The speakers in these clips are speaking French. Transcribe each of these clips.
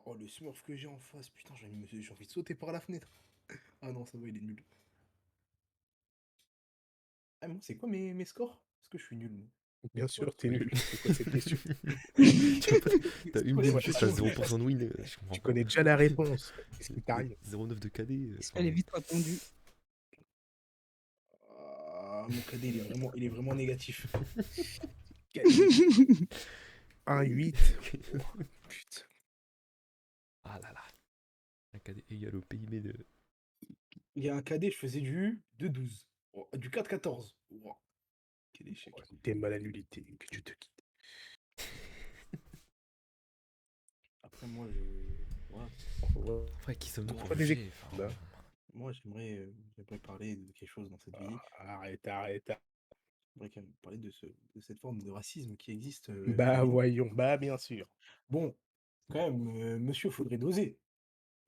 Oh, le smurf que j'ai en face, putain, j'ai envie de sauter par la fenêtre. Ah non, ça va, il est nul. Ah, moi, c'est quoi mes scores? Est-ce que je suis nul, moi? Bien sûr, t'es Oui. nul. C'est quoi cette question? T'as une quoi, game, c'est t'as quoi, 0% de win, je comprends Tu pas. connais déjà la réponse. Qu'est-ce qui t'arrive? 0,9 de KD. Est-ce qu'elle est vite répondu? Ah, mon KD, il est vraiment négatif. 1,8. Oh, putain. Ah là là. Un KD égale au PIB de. Il y a un KD, je faisais du 2,12. Oh, du 4,14. Wow. Quel échec. T'es mal à nullité, que tu te quittes. Après, moi, je... voilà. Après, qui sommes-nous pour Pas des juger équipes, là. Moi, j'aimerais parler de quelque chose dans cette vie. Arrête. J'aimerais quand même parler de cette forme de racisme qui existe. Bah voyons, bah bien sûr. Bon, quand même, monsieur, faudrait doser.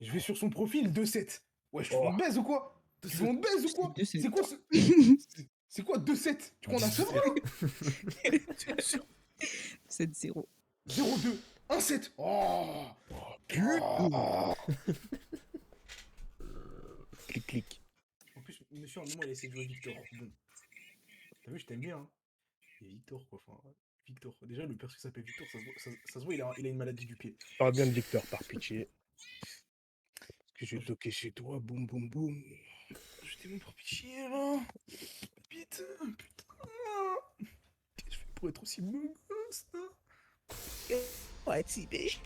Je vais sur son profil 2,7. Ouais, tu veux Oh. on te baise ou quoi? Tu veux on te baise ou quoi? C'est C'est quoi ce... C'est quoi 2,7? Tu crois qu'on a ça? 7-0. 0,2. 1,7. Oh, Putain. Clic. En plus, monsieur, à un moment, il essaie de jouer Victor. Bon. T'as vu, je t'aime bien. Hein. Et Victor, quoi. Enfin, Victor. Déjà, le perso s'appelle Victor. Ça se voit, il a une maladie du pied. Parle bien de Victor, par pitié. Que je vais toquer chez toi, boum boum boum. Je t'aime pour pitié, là. Putain. Qu'est-ce que je fais pour être aussi beau gosse, là? Ouais, si, biche.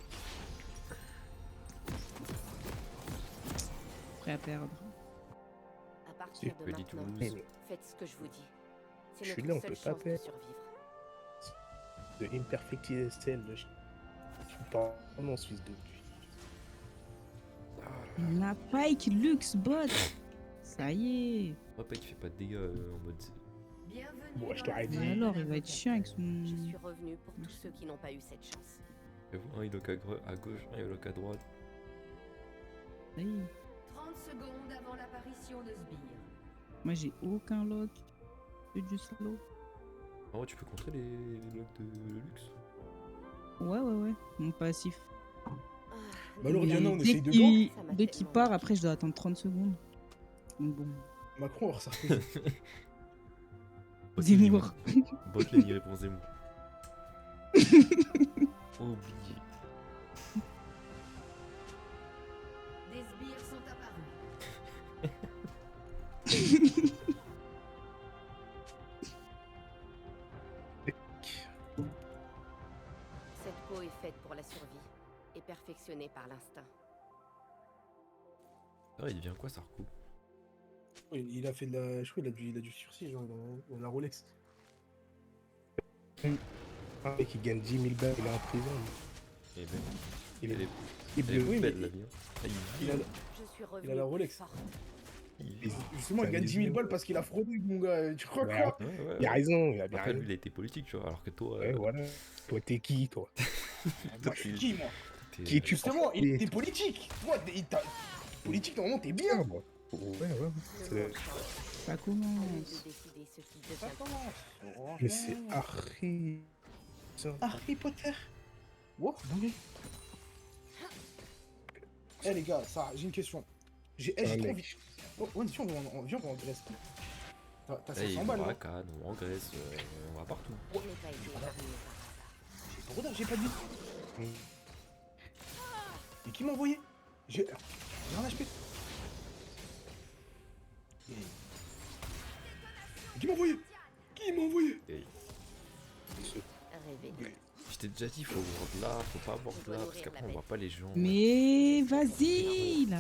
Prêt à perdre. À partir de Petit maintenant, Toulouse. faites ce que je vous dis. C'est Je suis notre là, on seule peut pas chance de perdre. survivre. De Imperfect ESL, je suis pas mon Suisse de La Pike Lux bot. Ça y est. Moi, pas qu'il fait pas de dégâts en mode. Bienvenue Bon, je dans t'aurais la dit. Mais famille alors, de il va être chiant avec son... Je suis revenu pour tous ceux qui n'ont pas eu cette chance. Un il lock à gauche, un il lock à droite. Ça y est. 30 secondes avant l'apparition de Sbire. Moi, j'ai aucun lock. C'est du slow. En vrai, tu peux contrer les locks de luxe. Ouais. Mon passif. Bah alors, Mais Diana, on dès essaye de qu'il- gank. Dès qu'il part, après, je dois attendre 30 secondes. Donc bon. Macron, alors Sarkozy. Zemmour. Botlane, il répond Zemmour. Oublié. Des sbires sont apparus. Cette peau est faite pour la survie et perfectionnée par l'instinct. Ah, il devient quoi, Sarko? Il a fait de la... Je crois qu'il a du sursis, genre, dans la Rolex. Un mec qui gagne 10 000 balles, il est en prison. Eh ben, Il est elle est bleu. oui, belle mais- la vie. Hein. Il a... Je suis revenu a la plus Rolex. fort. Justement, il gagne 10 000 balles parce qu'il a fraudé, mon gars. Tu crois Ouais, quoi? Ouais. Il a raison, il a bien Après, lui, raison. il a été politique, tu vois, alors que toi. Ouais, voilà. Toi, t'es qui, toi? Moi, je suis qui, moi? t'es- Qui es-tu? Justement, il était politique. Toi, politique, normalement, t'es bien. Ah, moi. Ouais. C'est- Le monde change. Ça À lui commence. de décider ce qu'il Ça devient. commence. Mais c'est Harry. Harry Potter. Wow, dingue. Eh les gars, ça, j'ai une question. J'ai Ah, trop mec. envie. Oh, ouais, viens, on va en Grèce. T'as Eh, 500 il balles, va à non? Cannes, on va en Grèce, on va partout. Je n'ai pas été épargné par hasard. Regarde, j'ai pas de vie. Et qui m'a envoyé? J'ai un HP. Qui m'a envoyé? Qui m'a envoyé? Réveillé. Je t'ai déjà dit, faut voir là, faut pas voir là, parce qu'après on voit pas les gens. Mais vas-y, là.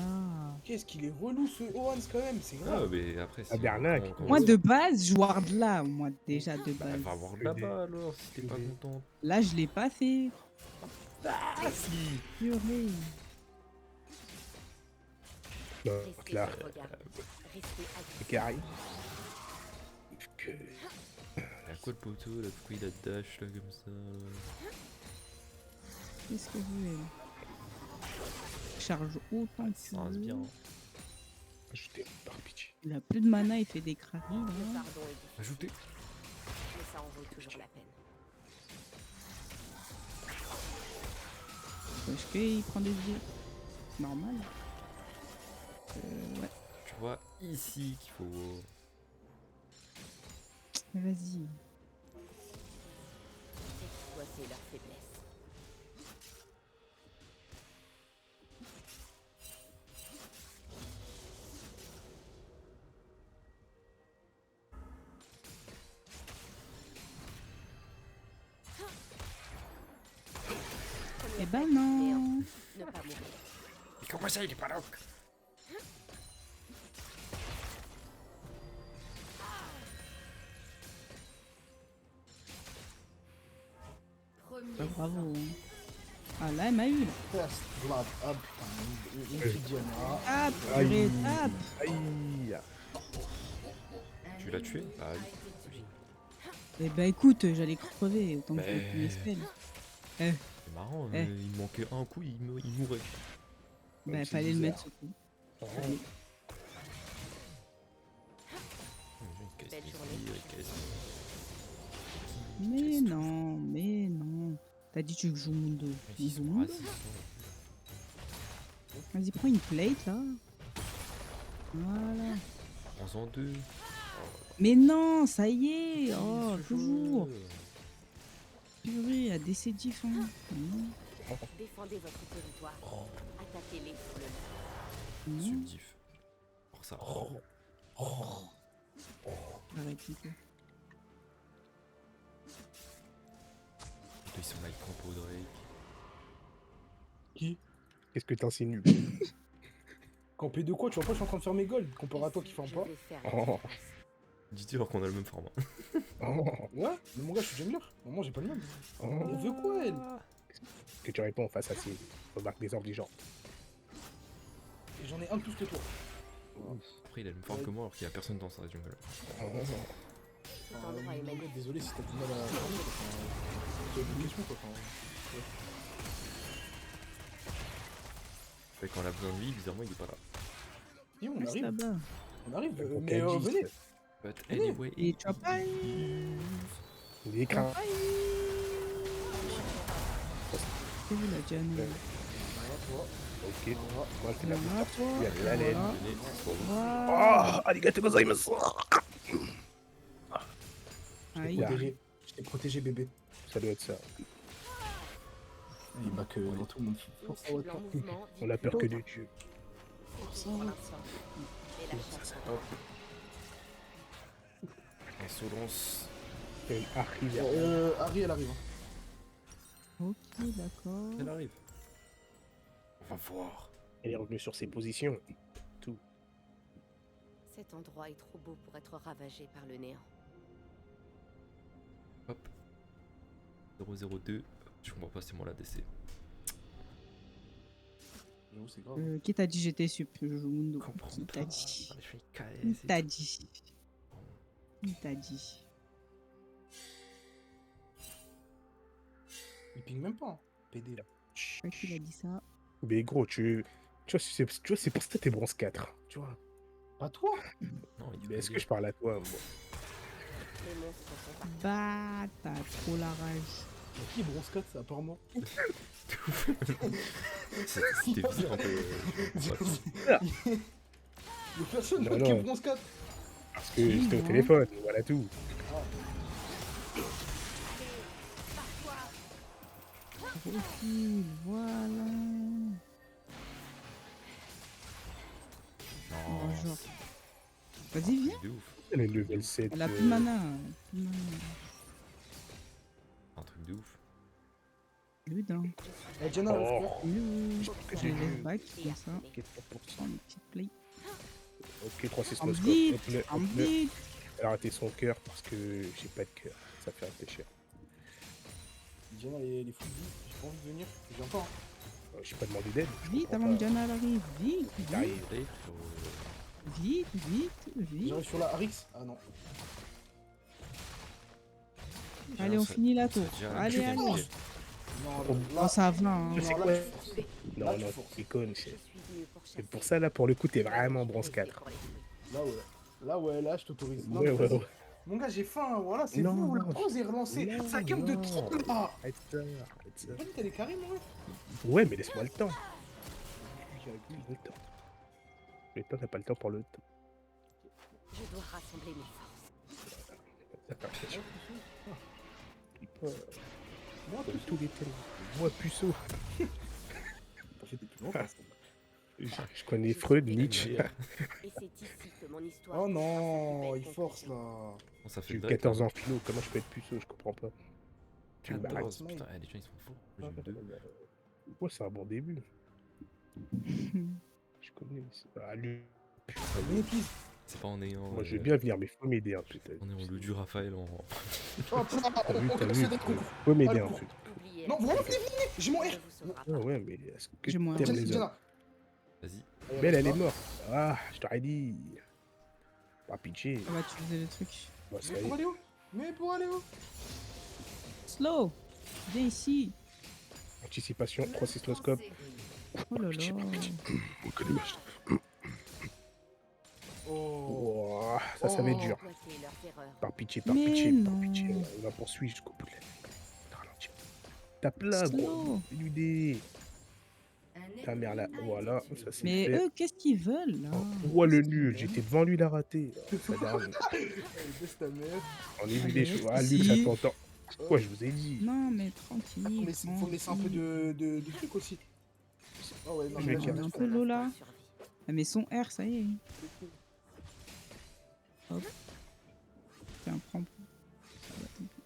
Qu'est-ce qu'il est relou ce Ohans quand même, c'est Ah, grave. mais après, si. Tabernacle. Moi, de base, je ward là, moi, déjà, de Bah, base. va voir là-bas alors, si t'es pas content. Là, je l'ai pas fait. Ah, si! Purée. Donc Restez là, sur vos gardes. Restez c'est agressifs. carré. Que... Y'a quoi le poteau là? Pourquoi il a dash là comme ça? Qu'est-ce que vous voulez? Charge autant que Ça rase bien. Hein. Ajouter par pitié. Il a plus de mana, il fait des craquis. Le là. pardon est difficile, Ajoutez! mais ça en vaut toujours la peine. Est-ce qu'il prend des vies? C'est normal. Ouais. Tu vois, ici qu'il faut. Vas-y. Exploiter leur faiblesse. Eh ben non. Ne pas mourir. Mais comment ça, il est pas là? Premier Bah, bravo. sang. Hein. Ah là, elle m'a eu. Là. First blood. Ah putain, une petite Diana. Tape, Aïe. purée, tape. Aïe. Tu l'as tué? Ah oui. Eh ben écoute, j'allais crever autant que Mais- tu m'espères. C'est marrant, Eh. il manquait un coup, il mourait. Bah c'est fallait le bizarre. mettre ce coup. Oh, Belle journée. Mais non. T'as dit que tu joues Mundo. Ils On joue sont Mundo. racistes. Vas-y, prends une plate là. Voilà. Prends-en deux. Mais non, ça y est. Oh, Ce toujours. jeu. Purée, à décès diff. Hein. Non, Défendez votre territoire. Attaquez-les sur le mur. non. Subdif. Pour ça. Arrête un peu. Ils sont là, ils campent au Drake. Qui? Qu'est-ce que t'insinues? Campé de quoi? Tu vois pas, je suis en train de faire mes golds. Comparé à toi qui Ici, ferme je pas. vais faire Oh. la différence. Dis-tu alors qu'on a le même format. Oh. Ouais, mais mon gars, je suis jungler. Moi, j'ai pas le même. Oh. Elle veut quoi, elle? Que tu réponds face à ces remarques désobligeantes. Et j'en ai un de plus que toi. Après, il a le même forme que moi alors qu'il y a personne dans sa jungle. Oh. Cet endroit est Mon gars, magnifique. désolé si t'as du mal à farmer. Tu as une question, quoi. Fait quand on a besoin de lui, bizarrement, il est pas là. Et on Reste arrive. là-bas. On arrive. Donc, Mais elle dit, venez. But Venez. anyway, Et tu vas pas. Il est craint. C'est où la Diane? Ok. Moi, c'est la Voilà, toi. Il y a la laine. Voilà. venez, soit bon. Voilà. Oh, arigato gozaimasu. Aïe. Protégé. Je t'ai protégé, bébé. Ça doit être ça. Il bat que dans tout le monde. Une cible en mouvement. On a peur que de Dieu. Pour l'instant. Et la chasse. Insolence. Elle arrive. Harry, elle arrive. Ok, d'accord. Elle arrive. On va voir. Elle est revenue sur ses positions. Cet endroit est trop beau pour être ravagé par le néant. Hop. 002. Je comprends pas, c'est moi la DC. J'avoue, c'est grave. Qui t'a dit j'étais sup? Je joue Mundo. Comprends Qui pas. t'a dit? Je fais KS Qui et t'a tout. dit? Qui t'a dit? Il ping même pas. Hein. PD. Là. Pas qui a dit ça? Mais gros, tu vois, c'est pour ça que t'es bronze 4. Tu vois. Pas toi. Non, il Mais est-ce que je parle à toi moi? Les monstres sont partis. Bah, t'as trop la rage. Mais qui est bronze 4, c'est à part moi? C'était bizarre un peu. Il y a personne Non, qui est non. bronze 4. Parce que Oui, j'étais au non. téléphone, voilà tout. Profil, voilà. Non, Bonjour. Vas-y, viens. c'est de ouf. Elle est level 7. Elle a plus de mana. Plus de mana. Un truc de ouf. Lui, d'un. Eh, Diana, elle Oh. fait Je les laisse back, comme ça. Ok, Prends les petites plays. ok, 3 6 En no vite, scope. en vite. Elle a raté son cœur parce que j'ai pas de cœur. Ça fait réfléchir. Diana, elle est full vie. J'ai pas envie de venir. Je viens pas. Hein. J'ai pas demandé d'aide. je Vite, comprends avant que pas. Diana elle arrive. Vite, Il vite, arrive. Allez, frérot. vite, vite. J'arrive sur la Arix. Ah non. Allez, on Ça- finit la ça tour. déjà- Allez, tu allez. forces. Non, Oh, là, Oh, ça va, hein. Je sais non, quoi. là, tu forces. Non, Là, tu non, forces. c'est con. Je suis venu pour chasser. C'est pour ça, là, pour le coup, t'es vraiment bronze Je 4. pour les tuer. Là, ouais. Là, ouais, là, je t'autorise. Non, Ouais, mais ouais, vas-y. ouais. Mon gars, j'ai faim. Voilà, c'est Non, vous. La non, pause est relancée. non, Ça game de non. 30 là. Arrête ça, arrête ça. T'as dit t'as des carrés, moi? Ouais, mais laisse-moi le temps. Laisse-moi le temps. Mais toi, t'as pas le temps pour le temps. Je dois rassembler mes forces. Ça fait l'impression. Moi, Comme tous les thèmes. Moi, puceau. T'as fait des plus longtemps, ça. Je connais Freud, Nietzsche. Et c'est ici que mon histoire. Oh prendra sa non, plus il belle force conclusion. là. Bon, ça fait J'ai eu Drake, 14 hein. ans philo, comment je peux être puceau? Je comprends pas. Tu me 14, Smile. putain, les gens ils sont fous. J'ai eu 2. Ouais, c'est un bon début. Je connais. Ah, lui. Mais please. C'est pas en ayant. Moi, je veux bien venir, mais faut m'aider un peu. On est en loup du Raphaël en. Oh putain, T'as vu, on t'as casse vu. le concours. Faut m'aider Ah, un le peu. Oubliez Non, la venez, vérité. j'ai mon On R. ne vous sauvera Ah pas. ouais, mais est-ce que J'ai moins t'aimes un. les hommes? Vas-y. Belle, elle est morte. Ah, je t'aurais dit. Pas pitché. Ah bah, tu faisais le truc. Bah, ça Mais y pour est. aller où? Mais pour aller où? Slow. Viens ici. Anticipation, 3 cystoscopes. Oh là là. Oh. Ouah, ça va être dur. Exploiter leurs erreurs. Par pitié, par Mais pitié, par non. pitié. On va poursuivre jusqu'au bout de la. Ralentis. Tape là, gros. Slow. L'UD. Ta mère là. Voilà, ça c'est Mais fait. eux, qu'est-ce qu'ils veulent là? Ouah, le nul. J'étais devant lui, il a raté. Oh, ça dame. Elle baisse ta mère. On est vu Allez, des choses. Ah, reste Luc, ça ici. t'entend. Ouais, je vous ai dit. Non, mais tranquille. Mais il faut laisser un peu de trucs aussi. Ah ouais, non, Je mais vais là, dire. j'ai Un pas. peu Lola. Survie. Ah, mais son R, ça y est. Hop. Tiens, prends. Ça va, tant pis.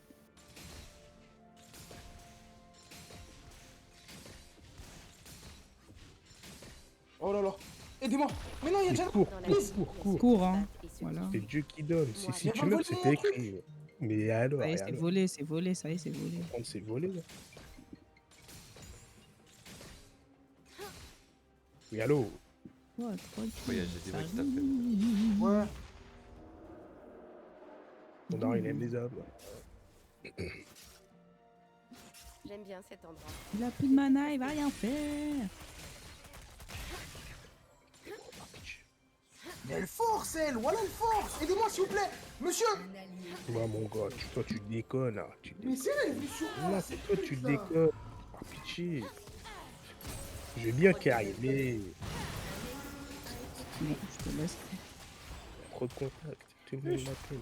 Oh là là. Aidez-moi. Mais non, il y a Mais déjà. cours, Dans la cours, vie, cours, il y a cours. ceux Cours, qui hein. battent et ceux qui Voilà. C'est Dieu qui donne. Si, Moi, si mais tu va meurs, voler c'était un truc. écrit. Mais alors, Ça y est, et c'est alors volé, c'est volé, ça y est, c'est volé. Prendre ses volets, là. Oui, allô? Ouais, tranquille. Ouais, j'ai des ça voix qui tapent. arrive. Ouais. Mon daron, il aime les hommes. J'aime bien cet endroit. Il a plus de mana, il va rien faire. Mais elle force, elle. Voilà, elle force. Aidez-moi, s'il vous plaît. Monsieur. Ouais, mon gars, toi, tu déconnes, là. Mais c'est elle, elle est venue sur moi. Non, c'est toi, tu déconnes. Par pitié. Je vais bien carrier. Bon, je te laisse. Trop de contact. Tout le monde m'appelle.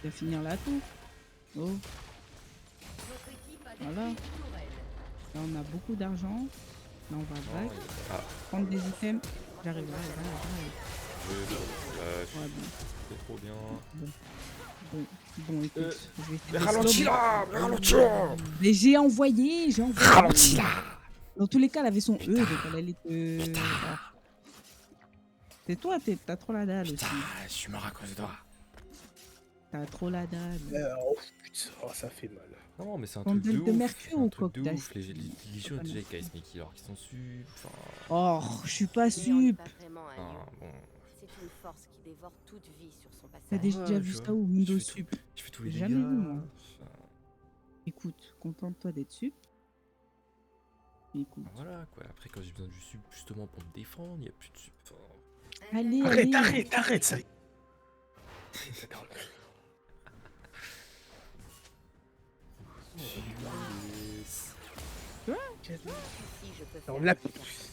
Tu vas finir la tour. Oh. Voilà. Là, on a beaucoup d'argent. Là, on va back. Ah, Prendre des items. J'arrive, j'arrive. Ouais, bon. c'est trop bien. Bon, écoute. Je vais Mais faire des ralentis slow, là! Mais ralentis là! mais j'ai envoyé. Ralentis là! Dans tous les cas, elle avait son E, donc elle allait te. Ah. C'est toi, t'as trop la dalle aussi. je suis mort à cause de toi. T'as trop la dalle. Oh putain, oh, ça fait mal. Non, mais c'est un Chandelle truc de de ouf. mercure C'est un ou truc quoi de que t'as ouf. acheté? Les légions déjà avec Ice Mickey alors qu'ils sont sup. Enfin. Oh, je suis pas Mais on n'est sup. pas vraiment un Ah, lion. bon. C'est une force qui dévore toute vie sur son passage. T'as déjà Ouais, vu je ça vois. ou Je Windows fais sup? Je fais tous les J'ai dégâts. jamais vu, moi. Enfin, Écoute, contente-toi d'être sup. Écoute. voilà quoi. Après, quand j'ai besoin du sup justement pour me défendre, il n'y a plus de sup. Enfin, Allez, Arrête, allez. arrête, ça. Ici, je peux Non, faire là- la différence.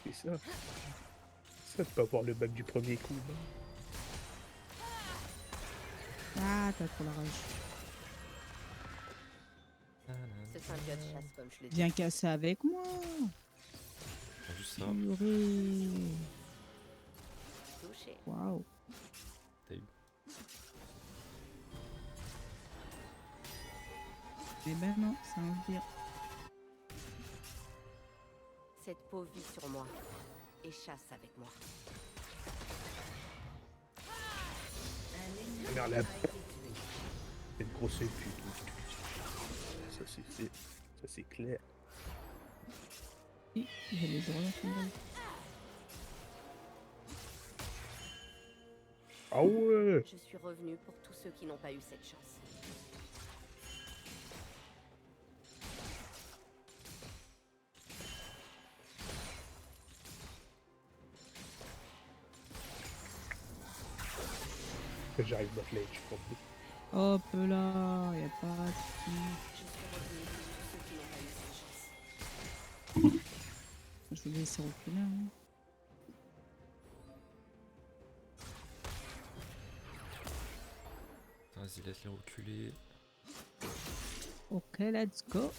C'est ça. Ça de pas avoir le bac du premier coup. hein. Ah, t'as trop la rage. Ce symbiote chasse comme je le dis. Viens casser avec moi. juste ça. Purée. Touché. Waouh. T'as eu. Eh ben non, ça inspire. Cette peau vit sur moi et chasse avec moi. Merde, la cette grosse pute. Ça c'est fait. Ça c'est clair. Si, j'ai les oreilles en train de- Ah ouais. Je suis revenu pour tous ceux qui n'ont pas eu cette chance. Que j'arrive bot lane, je compris. Hop là, y a pas de souci. Je suis revenu pour tous ceux qui n'ont pas eu cette chance. Je vais laisser reculer. Hein. Vas-y, laisse-les reculer. Ok, let's go.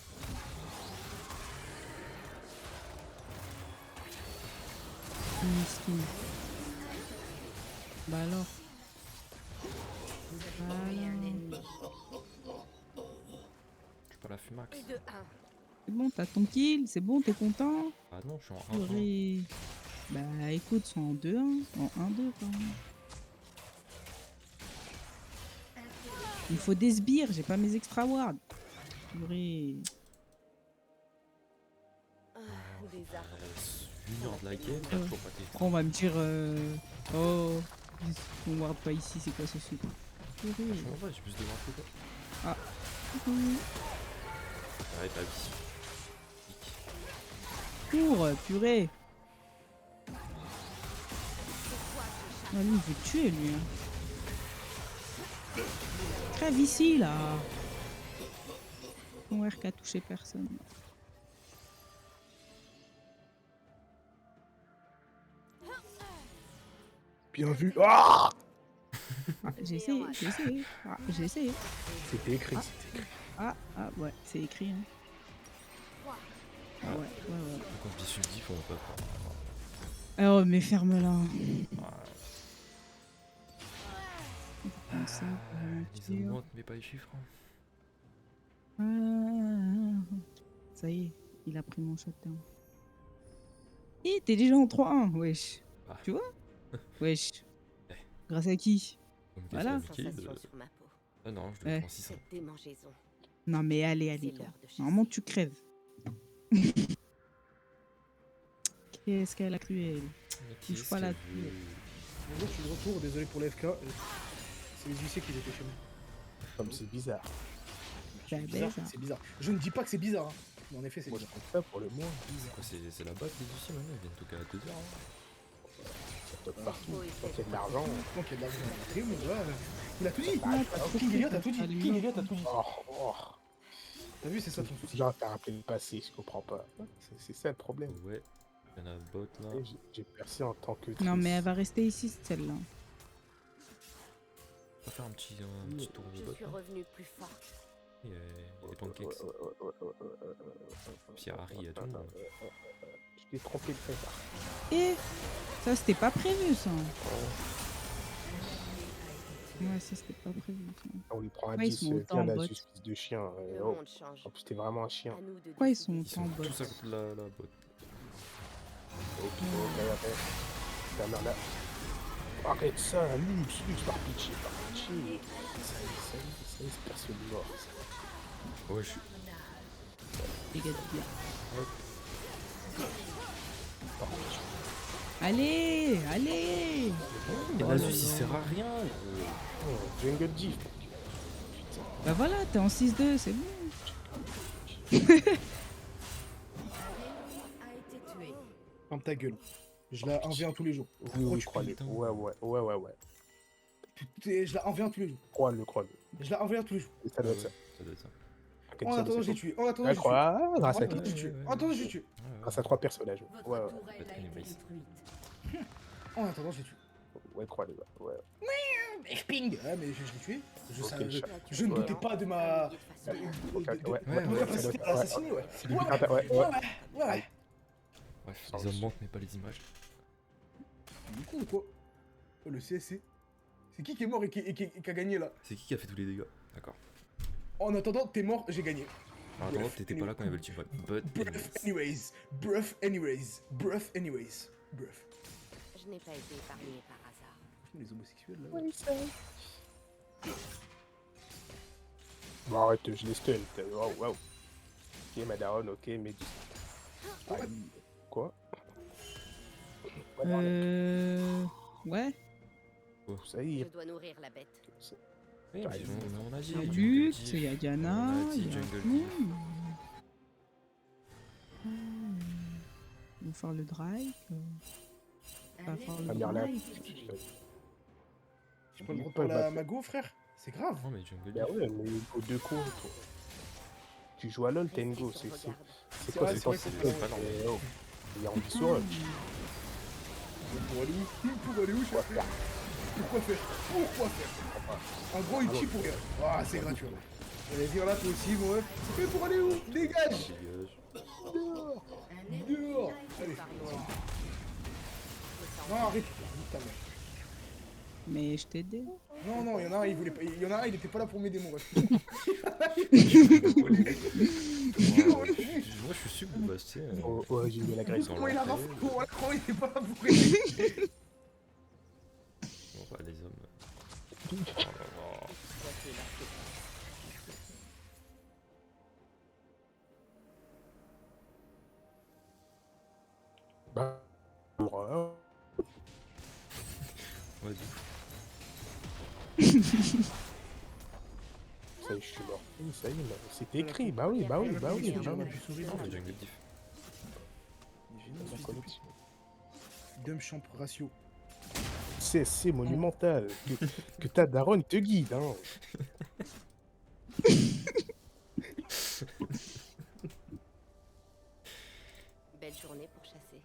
Miskin. Bah alors. Je peux la fumax. Et de 1. C'est bon, t'as ton kill, c'est bon, t'es content. Ah non, je suis en 1-1. Purée. Bah écoute, sont en 2-1, en 1-2 pardon. Il faut des sbires, j'ai pas mes extra wards. Purée. Des Il arbres. reste 1 heure de la game, t'as toujours pas tes Après on va me dire oh, on ward pas ici, c'est quoi ce truc. Purée. Franchement, ouais, j'ai plus de warp que toi. Ah. Arrête ta vie. Cours, purée. Ah, lui, il veut tuer, lui. Hein. Crève ici, là. Ton RK a touché personne. Bien vu. Ah, Ah, j'ai essayé, j'ai essayé. Ah, j'ai essayé. c'était écrit, c'était écrit. Ah, ouais, c'est écrit. Hein. Ah ouais. Quand je dis subdif, on va pas faire. Oh, mais ferme-la. Comme ça, pour Les mentir. augmentent, mais pas les chiffres. Hein. Ça y est, il a pris mon shutdown. Et t'es déjà en 3-1, wesh. Ah. Tu vois? Wesh. Grâce à qui? Comme Voilà. question Mickey, Sensation sur ma peau. Ah non, je Ouais. le prends 600. Cette démangeaison. Non mais allez, C'est toi. l'heure de chasser. Normalement tu crèves. Qu'est-ce qu'elle a cru elle? Mais Touche qu'est-ce pas la qu'elle tue. veut? Bonjour, je suis de retour, désolé pour l'AFK. C'est les huissiers qui étaient chez moi. Comme c'est bizarre. C'est Bizarre, bizarre. c'est bizarre. Je ne dis pas que c'est bizarre, hein. Mais en effet, c'est Moi, je bizarre. compte ça pour le moins. Quoi, c'est la batte les huissiers maintenant, ils viennent toquer à 2h. Hein. Ça toque partout. Oui, Quand il y a de l'argent. Donc il y a de l'argent à rentrer, mais voilà. Il a tout dit. Ah, t'as trop King cru Elliot quand a tout t'as dit. allumé. King Elliot a tout dit. Oh. T'as vu, c'est ça ton souci. Genre, t'as rappelé le passé, je comprends pas. C'est ça le problème. Ouais, il y en a un bot là. Et j'ai percé en tant que. Non mais elle triste. va rester ici celle-là. On va faire un petit tour de Je bot. suis Là. revenue plus forte. Il y a des pancakes. Puis Harry, il y a tout le monde. Je t'ai trompé de faire. Et ça c'était pas prévu ça. Ouais, ça c'était pas prévu ça. On lui prend un Ouais, ils 10, sont autant viens en la bot. justice de chien. Le Oh. monde change. En plus, t'es vraiment un chien. À nous de Pourquoi ils décider. sont Ils sont autant en bot? tous à côté de la bot. Ok, ta mère là. Arrête ça, Lux, par pitié, par pitié. Ça y est, c'est personne mort. Ouais, je suis. Les gars de bien. Par pitié. Allez, allez. Et Oh Nasus, là il là. sert à rien, gros. Oh, Jungle Diff. Bah voilà, t'es en 6-2, c'est bon. A été tué. Ferme ta gueule. Je la 1v1 tous les jours. Oui, tu crois-le. putain. Ouais. Je la 1v1 tous les jours. Crois-le. Je la 1v1 tous les jours. Et ça doit être ça. Ça doit être ça. En attendant, j'ai tué. En attendant, Ouais, j'ai tué. crois, grâce à En qui attendant, j'ai tué. ouais, En attendant, j'ai tué. Grâce à 3 personnages. Ouais. En attendant, j'ai tué. Ouais, crois-le. Ouais. Ping. Ouais, mais je l'ai tué. Ok, Je ne doutais pas de ma. Ok, de ouais, ma ouais, capacité à assassiner, ouais. C'est limite un ouais. Ouais. Bref, Sans les hommes le- manquent, mais pas les images. Du coup, ou quoi? Oh, le CSC. C'est qui est mort et qui a gagné là? C'est qui a fait tous les dégâts? D'accord. En attendant, t'es mort, j'ai gagné. Alors, attends, t'étais pas là quand il y avait le team fight. But anyways. Bruff, anyways. Je n'ai pas été épargnée par hasard. Les homosexuels là. Bon, arrête, je les stun. Wow. Ok, Madaron, ok, mais. Quoi? Ouais. Ça y Je est. dois nourrir la bête. Oui, mais on a dit. Il y a Jungle Lux, Diff. il y a Diana, On a dit il y a Jungle tout le Diff. monde. On va faire le drive. On va faire le La mère là. drive. J'ai pas le droit de Pas le parler à battre. Mago, frère. C'est grave. Non, mais jungle Bah diff. ouais, mais au deux coups, toi. Tu joues à LoL, t'as une go. Restez sur vos gardes. C'est C'est quoi, vrai, c'est c'est pas vrai si que peu, c'est pas normal. oh. Il y a envie sur Pour aller où? Pour aller où, Quoi chef? faire? Pourquoi faire? Pourquoi faire? En gros, il tue pour rien. Ah, c'est gratuit. Allez, viens là, toi aussi, moi. C'est fait pour aller où? Dégage! Dégage. Dehors! Allez, voilà. Non, arrête. Nique ta mère. Mais je t'ai aidé. Non, non, il y en a un, il voulait pas. Il y en a un, il était pas là pour m'aider, mon ref. Moi, je suis sub de base, tu sais. Origine de l'agression. Dans Comment il a l'entrée, raflé? Comment il était pas là pour m'aider? bon, bah, les hommes. Oh là là. Exploitez leur faiblesse. Bah, moi, Vas-y. ça y est, je suis mort. Oui, ça y est, là, c'est écrit. Bah oui, bah oui, bah oui, bah On a oui. pu sourire. Non, mais jungle diff. La connexion. Dump champ ratio. C'est monumental. Que ta daronne te guide, hein. Belle journée pour chasser.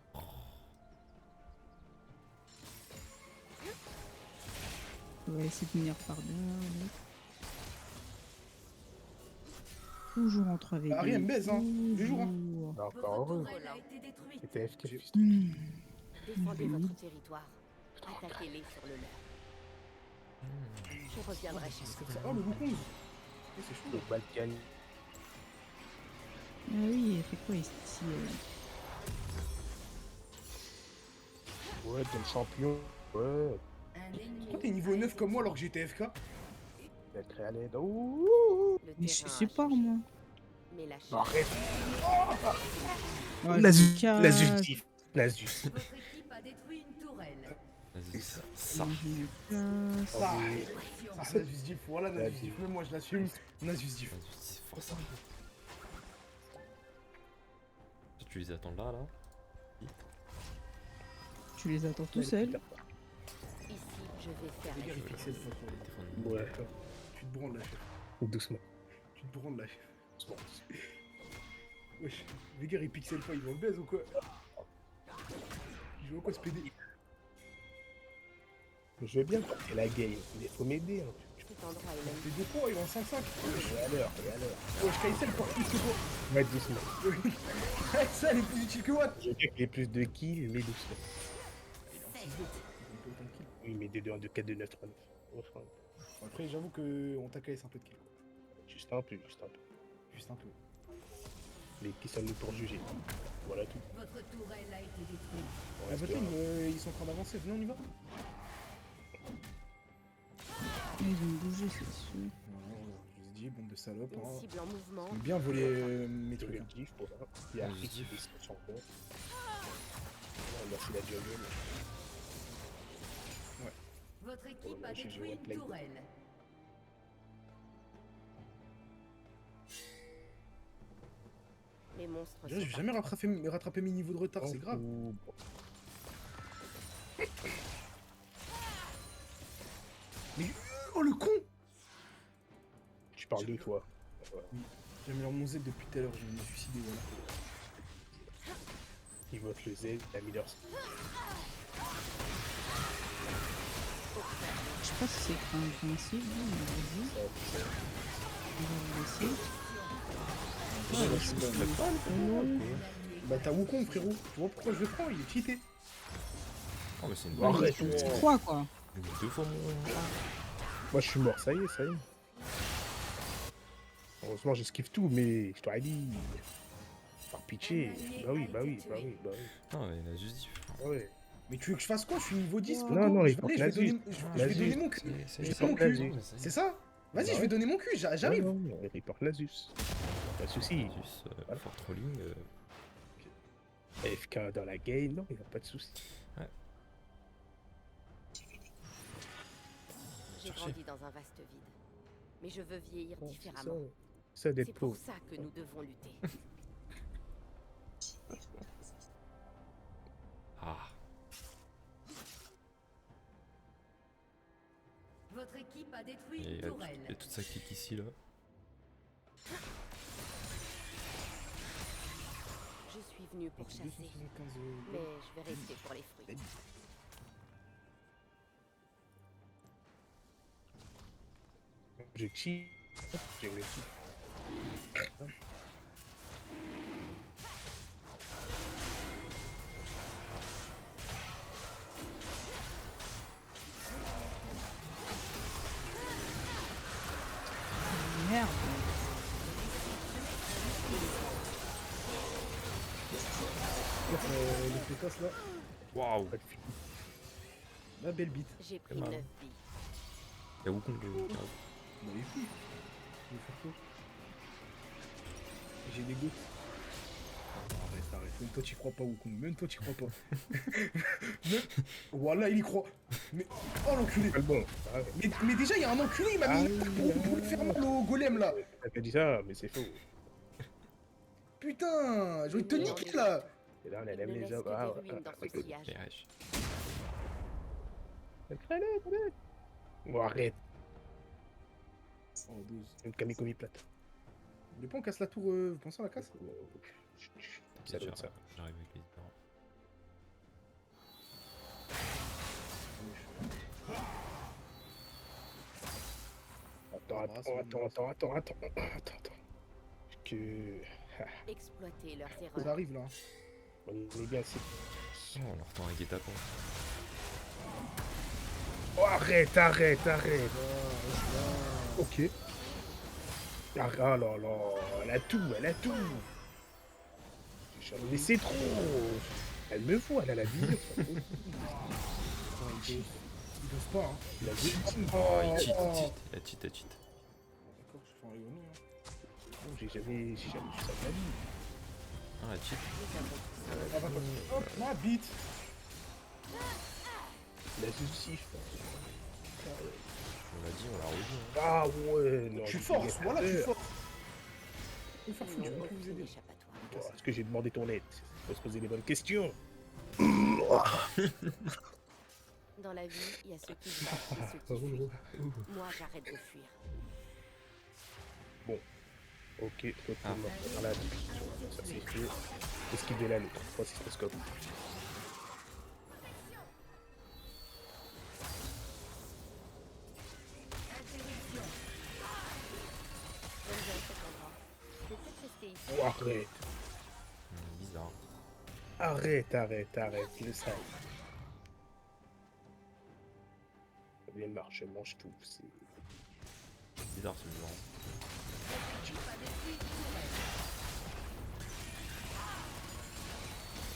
On va essayer de venir par derrière. Toujours en 3v2. Harry, elle me baise, hein. Je jure, hein. Toujours. Bah, encore heureux. Tourelle a été détruite. C'était FK. Défendez votre territoire. Attaquez-les sur le leur. Je reviendrai chasser. Oh, le Wukong. Oh, c'est chaud. Le Balkan. Ah oui, elle fait quoi ici Ouais, t'es le champion. Ouais. Pourquoi t'es niveau 9 comme moi alors que j'étais FK? D'être à l'aide. Ouh. Le Mais je suis terrain a support, changé, moi. Mais la Arrête. Oh, La je me casse. justice. La justice. Votre équipe a détruit une tourelle. Vas-y, ça. Je me casse. Ah, Nasus Diff, voilà Nasus Diff, même moi je l'assume. Nasus Diff. Vas-y, c'est fort ça. Tu les attends là, là. Tu les attends tout seul. Ici, je vais faire Les gars, la il pixel pas trop. Défendre. Ouais. Tu te branles là, chef. Doucement. Tu te branles là, chef. Doucement. Wesh, les gars, ils pixel pas, ils vont le baise ou quoi? Je vois quoi ce PD? Je veux bien porter la game, mais faut m'aider. Hein. Cet endroit est même T'es de quoi? Il est en 5-5. Et à l'heure, et à l'heure. Wesh, Kaisel porte plus que toi. Ouais, doucement. Ça, elle est plus utile que moi. Je veux bien qu'il ait plus de kills, mais doucement. Oui, mais de 2 en 2, 4, 2, 9, 3, 9. Enfin, Après, j'avoue que on t'a KS un peu de kill. juste un peu, juste un peu. Juste un peu. Mais qui sommes-nous pour juger? Voilà tout. Votre tourelle a été détruite. On La reste botlane, là. ils sont en train d'avancer. Venez, on y va. Ils ont bougé, c'est sûr. Je vous ai dit, bande de salopes. une Hein. cible en mouvement. Ils aiment bien voler mes trucs. hein. Collectif, pour ça. Il y a Ouais, Harry qui Positif. fait son compte. Merci la jungle. Votre équipe a Ouais, j'ai détruit joué à une Play. tourelle. Les monstres Déjà, sont j'ai jamais rattrapé mes niveaux de retard, c'est grave. Bon. Oh le con! Tu parles de toi. J'améliore mon Z depuis tout à l'heure, je vais me suicider, voilà. Il vote le Z, la Miller. Je sais pas si c'est invincible, mais vas-y. On va essayer. Bah t'as Wukong frérot, tu vois pourquoi je le prends, il est cheaté. Oh, mais c'est une Ouais, bonne arrête, question. ouais. 3 quoi. Mais 2 fois mon. Moi je suis mort, ça y est, ça y est. Heureusement j'esquive tout, mais je t'aurais dit. Par pitié. Bah oui, bah oui, bah oui, bah oui. Non, mais il a juste dit. Ah ouais. Mais tu veux que je fasse quoi? Je suis niveau 10 Non, poteau. non, il Allez, faut je que vais donner, Nasus. je vais Nasus. donner mon cul. C'est Je vais ça. donner mon cul. Nasus. C'est ça? Vas-y, Ouais. je vais donner mon cul, j'arrive. Non, non, il reporte Nasus. Pas de soucis. Juste, Voilà. fort trolling. FK dans la game, non, il n'y a pas de soucis. J'ai Cherchez. grandi dans un vaste vide. Mais je veux vieillir Bon, c'est différemment. ça C'est d'être pour pauvre. ça que nous devons lutter. Ah. a détruit Et une tourelle. il y a toute sa clique ici là. Je suis venu pour chasser, 275 mais je vais rester pour les fruits. Objectif. J'ai réussi. Merde. Les pétasses là. Waouh. Pas de fil. La belle bite. J'ai pris marrant. 9 vies. Il y a Wukong de. Bah les filles. Je vais faire quoi? J'ai des gouttes. Arrête. Même toi t'y crois pas, Wukong. Même toi t'y crois pas. Voilà, il y croit. Mais. Oh l'enculé. Ah bon. Ah, Mais déjà, il y a un enculé, il m'a mis une arme pour le faire mal au golem là. t'as pas dit ça, mais c'est faux. Putain, je vais te niquer là. Et là, on Il aime ne les laisse hommes. que Ah, des ruines dans ce sillage. Et wesh. Allez. Bon, arrête. Oh, 12. Une kamikomi plate. Vous voulez pas on casse la tour, vous pensez à la casse? Ça donne ça. J'arrive avec les différents. Attends. Que. Exploiter leurs Ça erreurs. arrive là. On est bien ici. Oh, on leur tend un guet-apens. Oh, arrête. Ok. Ah là là, elle a tout. Mais c'est trop. Elle me voit, elle a la vision. Ils doivent pas, hein. Il a vu. Oh, il cheat. D'accord, je fais un ironie, hein. Non, j'ai jamais vu ça de ma vie. Ah, la cheat. Ah, bah, hop, ma bite. Il a ceci, je pense. On l'a dit, on l'a redit. Hein. Ah ouais, non. Je suis j'ai fort, fait voilà, je suis peur. fort. Je vais faire foutre, je vais pas vous Aucun aider. échappatoire. Oh, est-ce que j'ai demandé ton aide? Faut se poser les bonnes questions. Dans la vie, il y a ceux qui se battent et ceux qui fuient. Moi, j'arrête de fuir. Ok, retourne par là. Ça c'est fait. Esquive de la loutre. 3 cystoscopes. J'aime bien cet endroit. Je vais peut-être rester ici. Oh, arrête. Bizarre. Arrête. Le sale. Viens de marche, mange tout. C'est. Bizarre ce genre.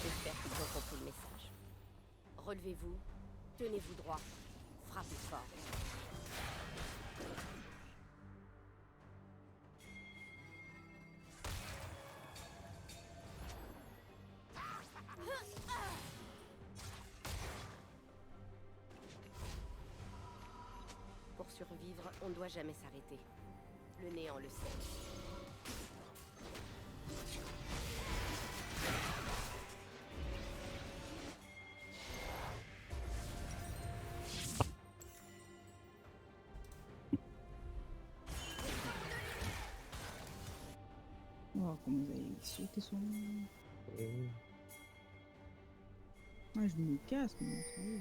J'espère qu'ils ont compris le message. Relevez-vous, tenez-vous droit, frappez fort. Pour survivre, on ne doit jamais s'arrêter. Le néant le sait. Oh, comment vous avez sauté son nom. Mmh. Ah, je me casse, mais ça y est.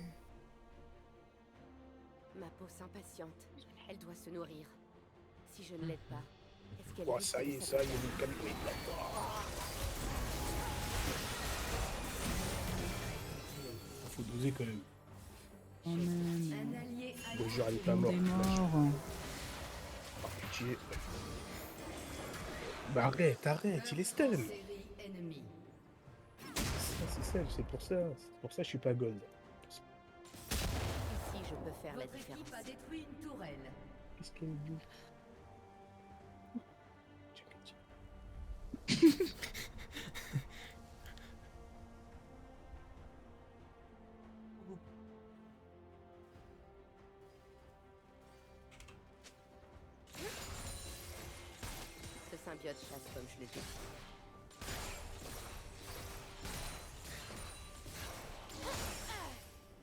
Ma peau s'impatiente. Elle doit se nourrir. Si je ne l'aide pas, est-ce qu'elle Oh, risque ça y de est, s'attaquer le kamikomi plate. Faut doser quand même. Quand même. Un allié a été Bonjour, elle est Tout pas le monde morte. est mort. Par pitié. Bah arrête, il est stun. série ennemie. C'est pour ça que je suis pas gold. Ici, je peux faire la Votre différence. équipe a détruit une tourelle. Qu'est-ce qu'elle dit? Ce symbiote chasse comme je le dis.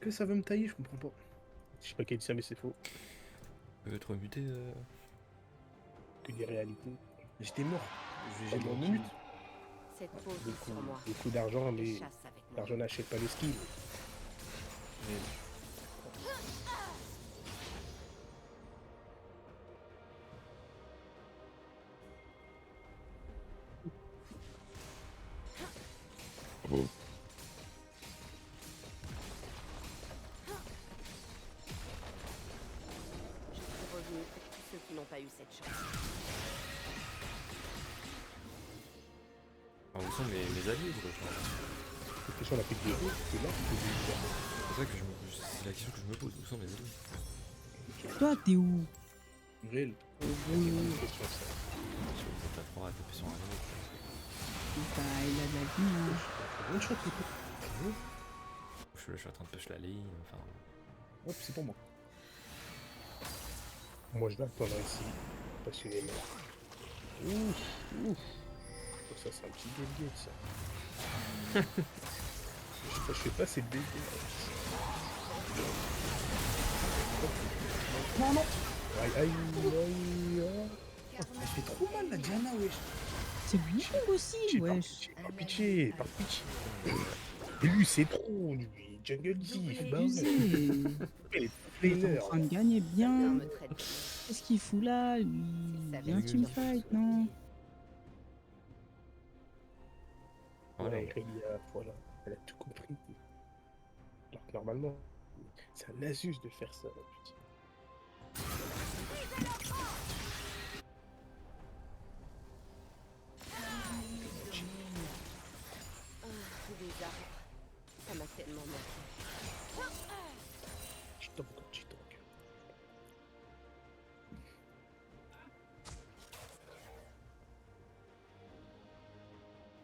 Que ça veut me tailler, je comprends pas. Je sais pas qui a dit ça, mais c'est faux. peux être muté Que des réalités. J'étais mort. J'ai mort en minute. Cette peau vit sur moi. Beaucoup d'argent, Elle mais chasse avec moi. l'argent n'achète pas les skills. Je suis revenue pour tous ceux qui n'ont pas eu cette chance. Alors, où sont mes alliés, gros, genre. Cette question, on a fait que 2 jours, c'est là que C'est ça que c'est la question que je me pose. Où sont mes alliés? Toi, t'es où? Réel. c'est une question, ça. T'as froid à taper sur un autre. Putain, il a de la vie, hein. One shot, les potes. Je suis en train de push la ligne, enfin. Hop, c'est pour moi. Moi, je vais attendre ici, passionnément. Ouf, ouf. Oh, ça, c'est un petit dégât, ça. je fais pas ces dégâts. Non, non. Aïe, aïe, aïe, aïe. Elle fait trop mal, la Diana, wesh. C'est Weezing aussi, wesh. Par pitié, par pitié. Et lui, c'est trop, lui. Jungle Diff, bah ouais. Abusé. Elle est Il est planer. en train de gagner Quelqu'un bien. me traite. Qu'est-ce qu'il fout là, lui? Viens teamfight, non? Voilà. Ouais, Irelia, voilà. Elle a tout compris. Alors que normalement, c'est un Asus de faire ça, putain. Des arbres. Ça m'a tellement manqué. Chitank, chitank.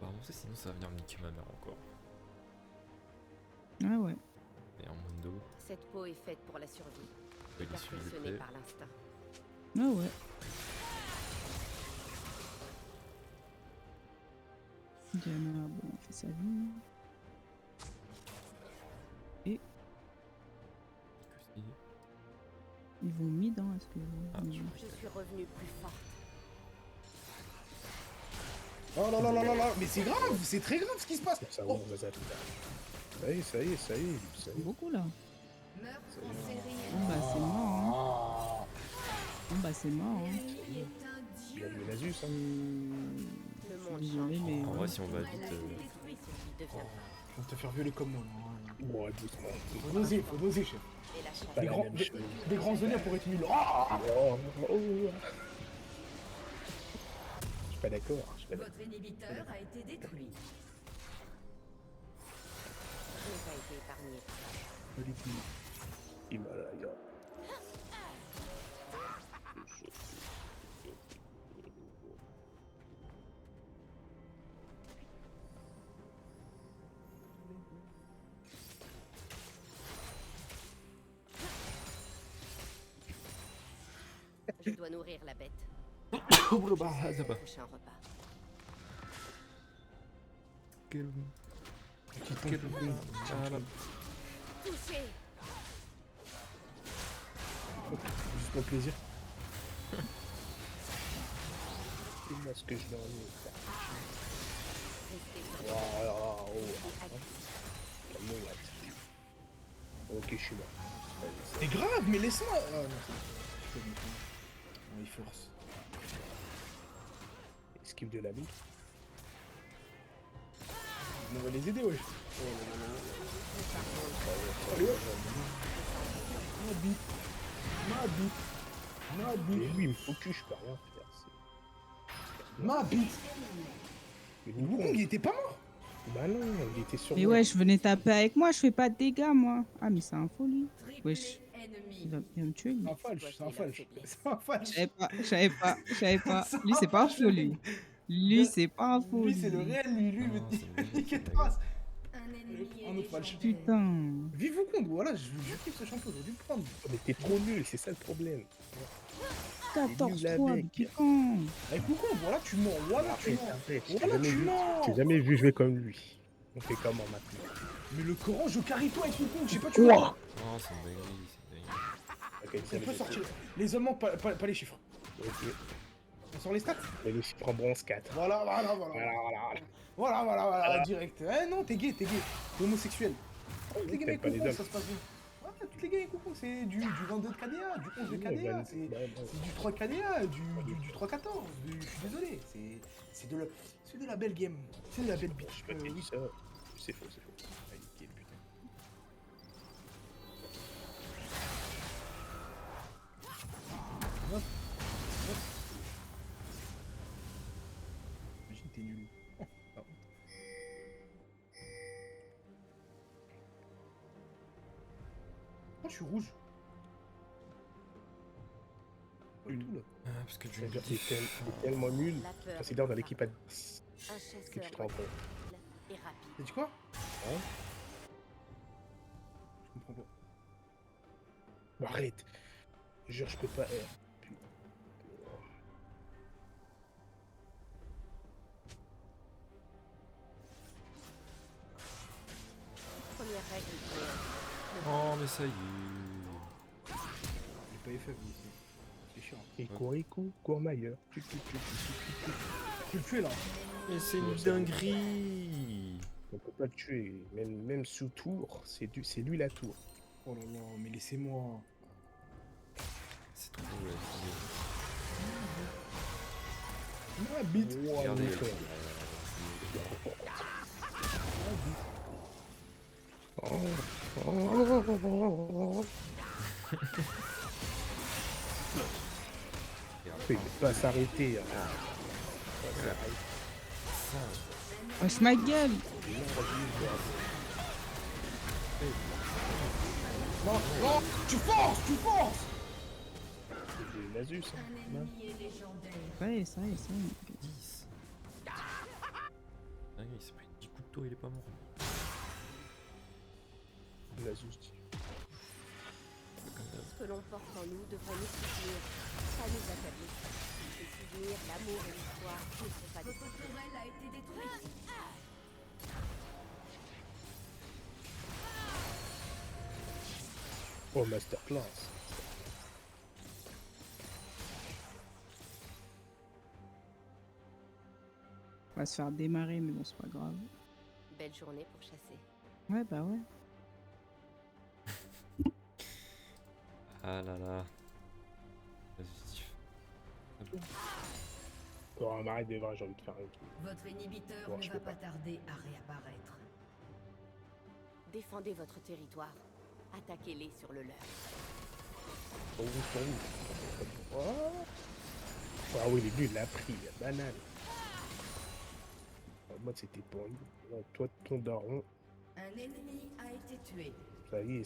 On va avancer, sinon ça va venir me niquer ma mère encore. Ah ouais. Ah Et en mundo, Cette peau est faite pour la survie. il est suivi Perfectionnée de par l'instinct. Ah ouais. Diana, bon, on fait sa vie. Et si. ils vont mid, hein, est-ce que... Ah, non. Je suis revenue plus forte. Oh là là là là là. Mais c'est grave, c'est très grave ce qui se passe. Ça va, Oh. on va ça. Ça y est, ça y est, ça y est, ça y est. Beaucoup là. Meurtre en série. Bon bah c'est mort, hein. Ah. Bon bah c'est mort, hein. L'ennemi est un Il a dieu. du Asus, hein. Le Je suis monde désolée, change. mais... En vrai, si on va vite. Détruit ce qui deviendra. Je vais te faire violer comme moi. Non. Bon, doucement. Faut doser, chef. Et la chasse. Pas Des la grands, même des, chose. des grands honneurs pour être nul. Ah. Oh, oh. Je suis pas d'accord, je suis pas d'accord. Votre inhibiteur a été détruit. Je n'ai pas été épargné. Pas du tout. Himalaya. Je dois nourrir la bête. Bah, ça va. Prochain repas. Quel. Quel Ah là. Touché. Juste pour le plaisir. C'est moi ce que je leur ai. Restez Oh, agressif. calme-moi. Ok, je suis là. C'est grave, mais laisse-moi. Ah non. Oh, il force. Esquive de la vie. On va les aider, wesh. Ma bite. Ma bite. Ma Et bite. lui, il me focus, je peux rien faire. Ma bite. Mais Le Wukong, il était pas mort. Bah non, il était sur Mais moi. ouais, je venais taper avec moi, je fais pas de dégâts, moi. Ah, mais c'est un fou, lui. Triplé Wesh. ennemi. Il va bien me tuer, lui. C'est un falche, c'est un falche. C'est un falche. Je savais pas. Lui, c'est pas un fou, lui. Lui, c'est pas un fou, Lui, c'est le réel, lui, Non, c'est le nique mec, ta c'est race. Un ennemi Un est autre falche. légendaire. Putain. Vive Wukong, voilà, je kiffe ce champion, j'aurais dû le prendre. Oh, mais t'es trop nul, c'est ça le problème. 14-3, depuis quand? Avec Wukong, voilà, tu mens, voilà, tu Arrête, mens. arrête, je t'ai Voilà, jamais tu vu. mens. Je t'ai jamais vu jouer comme lui. On fait comment maintenant? Mais le Coran, je carry toi avec Wukong, je sais pas, tu Quoi? vois. Non, c'est une dinguerie, c'est une dinguerie. Ok, ça On peut les sortir. Les hommes, pas les chiffres. Ok. On sort les stats. Et le chiffre en bronze 4. Voilà. Voilà. Direct. Eh non, t'es gay. T'es homosexuel. Toutes les T'aimes gamins pas les coucou, hommes. ça se passe bien. Ouais, toutes les gamins coucou, c'est du 22 de KDA, du 11 de KDA, c'est du 3 KDA, du 3-14. Je suis désolé. C'est de la belle game. C'est de la belle bitch. Je sais pas qui Oui. dit ça. C'est faux. Ah, il est gay, putain. Hop. Imagine, t'es nul. Oh, la honte. Oh, je suis rouge. Pas du tout, là. Parce que du C'est-à-dire que t'es tellement nul. La peur Considère dans est l'équipe à 10 un que chasseur tu te rends compte. et rapide. T'as dit quoi? Hein? Je comprends pas. Bah, arrête. Jure, je peux pas. Première règle du néant. Oh, mais ça y est. J'ai pas FF ici. C'est chiant. Rico, Courmayeur. Tu le tuer là. Mais c'est une Ouais, ça- dinguerie. On peut pas le tuer. Même sous tour, c'est lui la tour. Oh là là, mais laissez-moi. C'est trop ouais, trop Ah, bite. bien. Wow, Regardez, frère. Il peut pas s'arrêter. Hein. Wesh ma gueule. Non, tu forces. C'est Nasus. Hein. Un ennemi est légendaire. Ouais, ça y est. 10. Ah, il s'est pris 10 coups de couteau, il est pas mort. Nasus dit. Ce que l'on porte en nous devrait nous soutenir, pas nous accabler. Les souvenirs, l'amour et l'histoire ne sont pas des Votre tourelle a été détruite. Oh, masterclass. On va se faire démarrer, mais bon, c'est pas grave. belles journées pour chasser. Ouais, bah ouais. Ah là là. Positif. Pour un marais des vrais, j'ai envie de faire un truc. Votre inhibiteur Bon, ne je va peux pas pas. tarder à réapparaître. Défendez votre territoire. Attaquez-les sur le leur. Pour vous. Oh. Ah oui, les bleus, il l'a pris, la banane. Moi, c'était pour lui. Non, toi, ton daron. Un ennemi a été tué. Ça y est.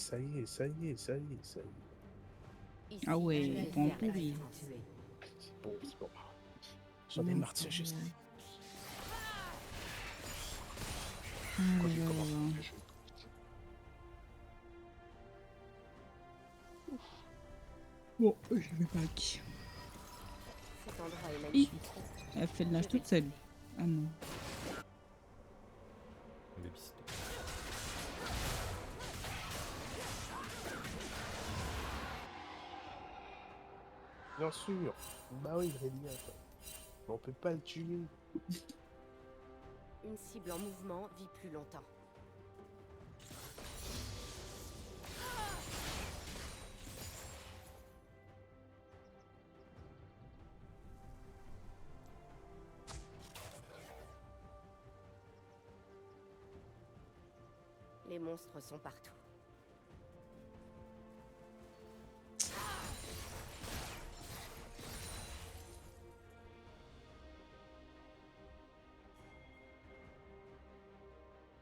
Ici, Ah ouais, un ils adversaire vont a pourrir. été tué. C'est bon. J'en ai marre de ce geste. Quand tu commences le jeu. Bon, je vais pas qui. Cet endroit est magnifique. Elle fait le nage toute seule. Ah non. Babysitter. Bien sûr. Bah oui, Rélia. On peut pas le tuer. Une cible en mouvement vit plus longtemps. Les monstres sont partout.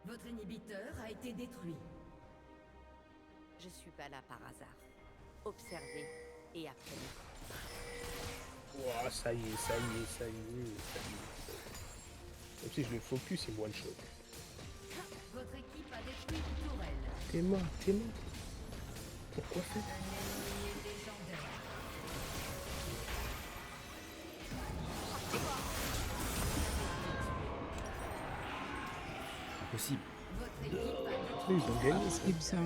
Votre inhibiteur a été détruit. Je suis pas là par hasard. Observez et apprenez. Ouah, ça y est. Même si je le focus, il me one shot. Votre équipe a détruit une tourelle. T'es mort. Pourquoi faire? Un ennemi est légendaire. Impossible. Votre équipe a détruit. Ils ont gagné, ça. C'est ça.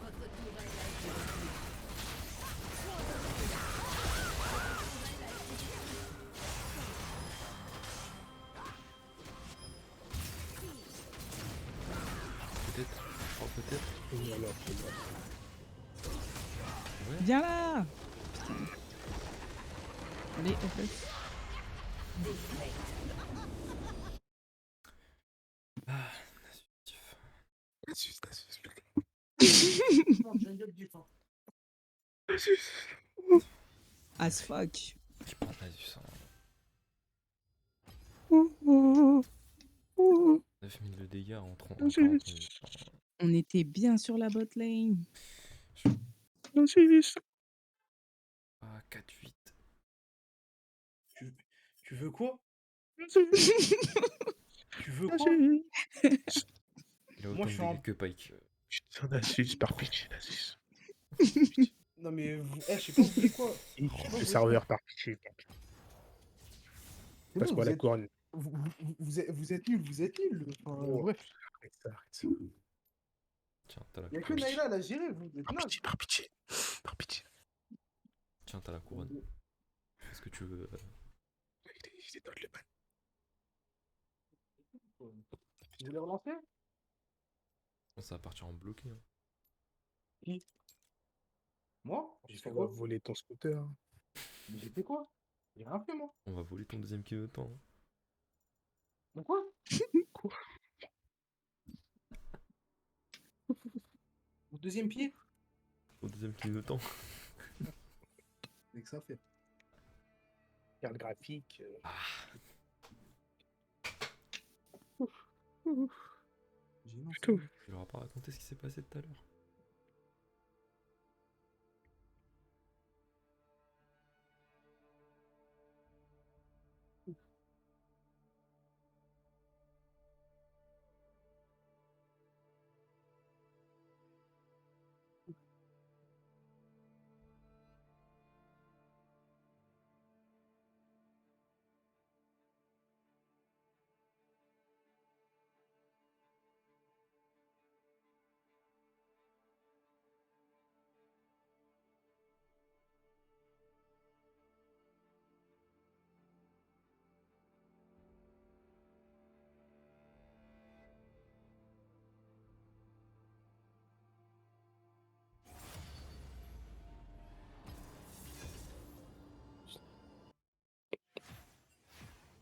Votre peut-être. Oh, peut-être. Et alors, c'est moi. Ouais. Viens là. Putain. Allez, FF. Ah, As fuck. qui prend Nasus, hein. 9000 de dégâts en 30 en 40 minutes. On était bien sur la bot lane. Ah, 4-8. Tu veux quoi? Tu veux quoi? Il a Moi, autant je de suis en... dégâts que Pike. Putain, Nasus, par pitié, Nasus. Non, mais vous... je sais pas, vous voulez quoi? Et Je sais pas, le vous voulez serveur, quoi? par pitié. C'est bon, Passe-moi vous la êtes... couronne. Vous êtes nuls, vous êtes nuls. Enfin, Oh, bref. arrête ça, arrête ça. Tiens, t'as la Il y a que couronne. Naila à la gérer, vous êtes Par nazes. pitié, par pitié. Par pitié. Tiens, t'as la couronne. Fais ce que tu veux. Il est dans le ban. Vous voulez relancer? Ça va partir en bloqué. Hein. Qui? Moi? J'ai Parce fait qu'on va quoi? voler ton scooter. Mais j'ai fait quoi? J'ai rien fait, moi. On va voler ton deuxième clignotant. Hein. Donc quoi? Quoi? Mon deuxième pied? Au deuxième clignotant. C'est que ça fait. Carte graphique. J'ai lancé. Putain. Tu leur as pas raconté ce qui s'est passé tout à l'heure.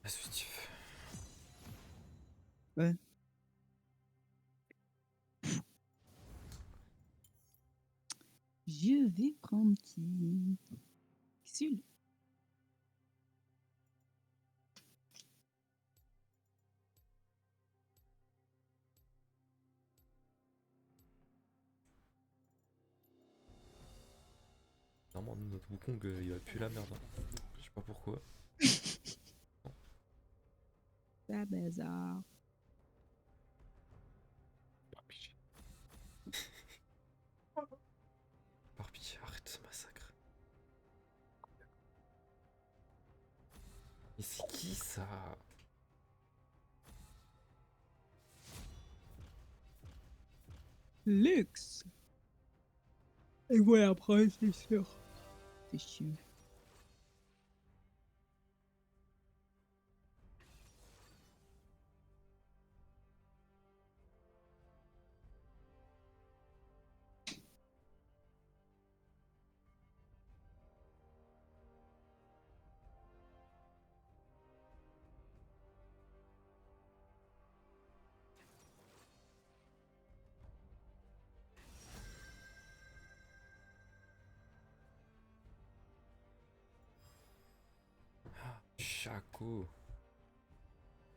Positif. Ouais. Je vais prendre qui? Sul. Normalement, notre Wukong, il va plus la merde. Hein. Je sais pas pourquoi. Ça bazar. Par pitié. Par pitié, arrête ce massacre. Mais c'est qui ça? Lux. Et ouais, après, c'est sûr. C'est chiant. Chaco.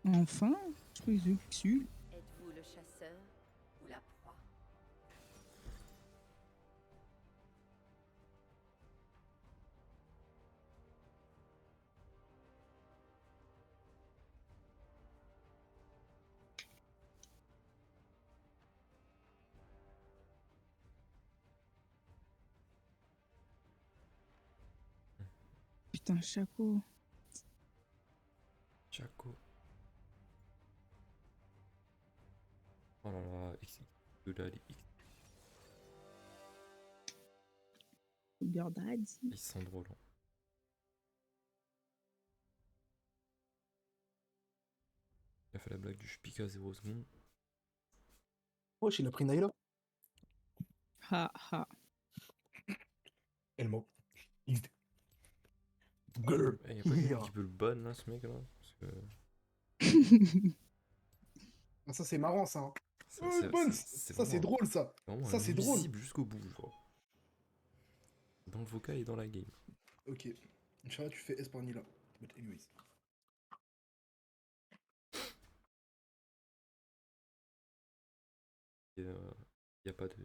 Enfin, je crois que Sul. Êtes-vous le chasseur ou la proie? Putain, chapeau. Chaco. Oh là là, de là, les X. Gordadzi. Ils sont drôles. Hein. Il a fait la blague du je pique à 0 secondes. Wesh, il a pris Naila. Ha ha. Elle m'a. XD. Y'a Girl. pas quelqu'un qui peut le ban là, ce mec là? Parce que Ah, ça, c'est marrant, ça. Hein. c'est Bonne, c'est ça, c'est vraiment, drôle, ça. vraiment Ça, c'est drôle. nuisible jusqu'au bout, genre. Dans le vocal et dans la game. Ok. Inch'Allah, tu fais S par Nila. But anyways. Et, y a pas de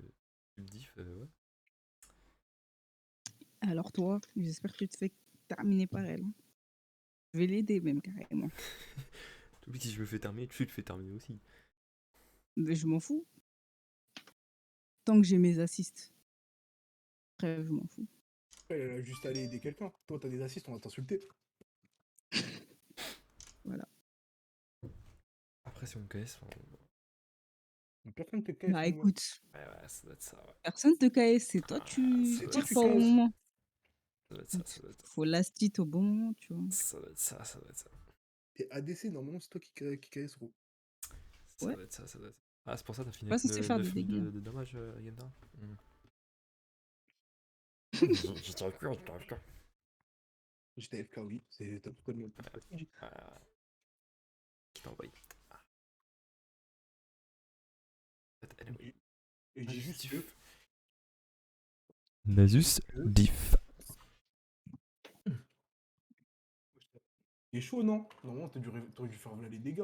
diff, ouais. Alors toi, j'espère que tu te fais terminer par elle. Hein. Je vais l'aider même carrément. Lui, si je me fais terminer, tu le fais terminer aussi. Mais je m'en fous. Tant que j'ai mes assists. Après, je m'en fous. Elle a juste à aller aider quelqu'un. Toi, t'as des assists, on va t'insulter. Voilà. Après, si on KS, Personne te casse. Bah écoute, ouais, ça doit être ça, ouais. personne te KS, c'est toi Ah, tu c'est toi, tires tu pas au KS. moment. Ça doit être ça, ça doit être ça. Faut l'astit au bon moment, tu vois. Ça doit être ça, ça doit être ça. T'es ADC, normalement, c'est toi qui KS, gros. Ça Ouais. doit être ça, ça doit être ça. Ah, c'est pour ça que t'as fini Pas avec censé faire des 9000 dégâts. de damage, Yenda. J'étais avec lui, j'étais avec lui. J'étais AFK, oui. C'est t'as pourquoi de Qui t'a envoyé? Anyway. Et j'ai juste que. Nasus diff. Il est chaud, non? Normalement, t'aurais dû faire voilà les dégâts.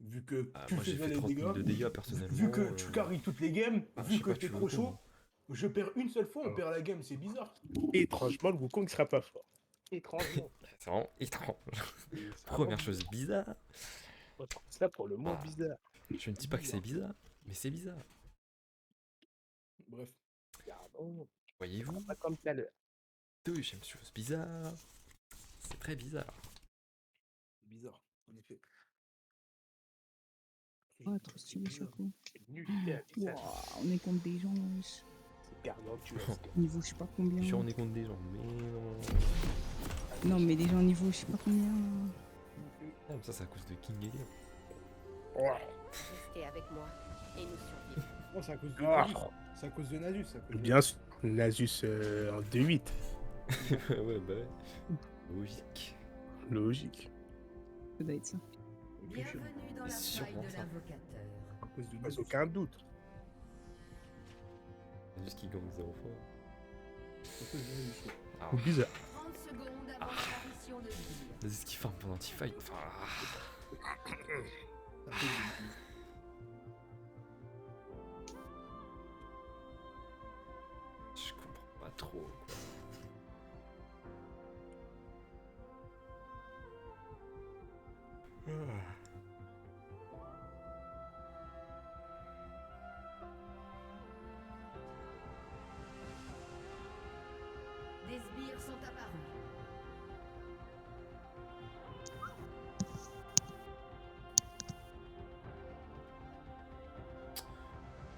Vu que tu Moi fais j'ai voilà fait les 30 000 de dégâts. dégâts personnellement. Vu que tu carries toutes les games. je Vu sais que pas, t'es tu veux trop quoi, chaud. moi. Je perds une seule fois, on Ah. perd la game, c'est bizarre. Étrangement, le Wukong sera pas fort. Étrangement. C'est vraiment étrange. Première chose bizarre. Ça pour le mot Ah. bizarre. Je ne dis pas que c'est bizarre, mais c'est bizarre. Bref. Pardon. Voyez-vous? Pas comme tout à l'heure. Deuxième chose bizarre. C'est très bizarre. C'est bizarre, en effet. Ah, trop stylé, Chaco. Nulitaire, bizarre. Wow, on est contre des gens, wesh. C'est gargantuesque. Niveau je sais pas combien. Genre on est contre des gens, mais non. Non, mais des gens niveau je sais pas combien. Ah, mais ça c'est à cause de King Elia. Restez avec moi et nous survivre. Non, c'est à cause de Ah. Nasus. C'est à cause de Nasus. c'est à cause de- Bien sûr, Nasus en 2-8. Ouais, bah ouais. Logique. Logique. Ça doit être ça. Bienvenue dans la Sûrement faille de ça. l'invocateur. À cause de Pas Nasus. aucun doute. C'est juste qu'il gagne 0 fois. À cause de Nasus, ouais. Ah, Bizarre. 30 secondes avant l'apparition de Sbire. c'est ce qu'il farm pendant T-Fight. Enfin, À cause de Nasus. je comprends pas trop quoi. Des sbires sont apparus.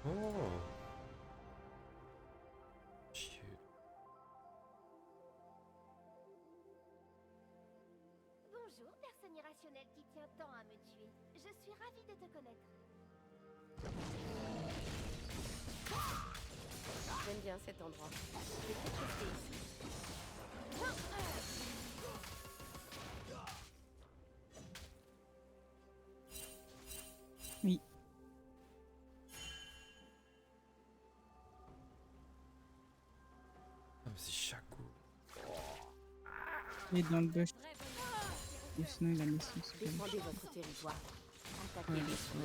Oh. Shit. Bonjour, personne irrationnelle qui tient tant à me tuer. Je suis ravie de te connaître. J'aime bien cet endroit. Je vais peut-être rester ici. Oui. Ah, mais c'est Chaco. Il est dans le bush. Ou sinon il a mis son spell. Défendez votre territoire. Attaquez Ouais, les sous.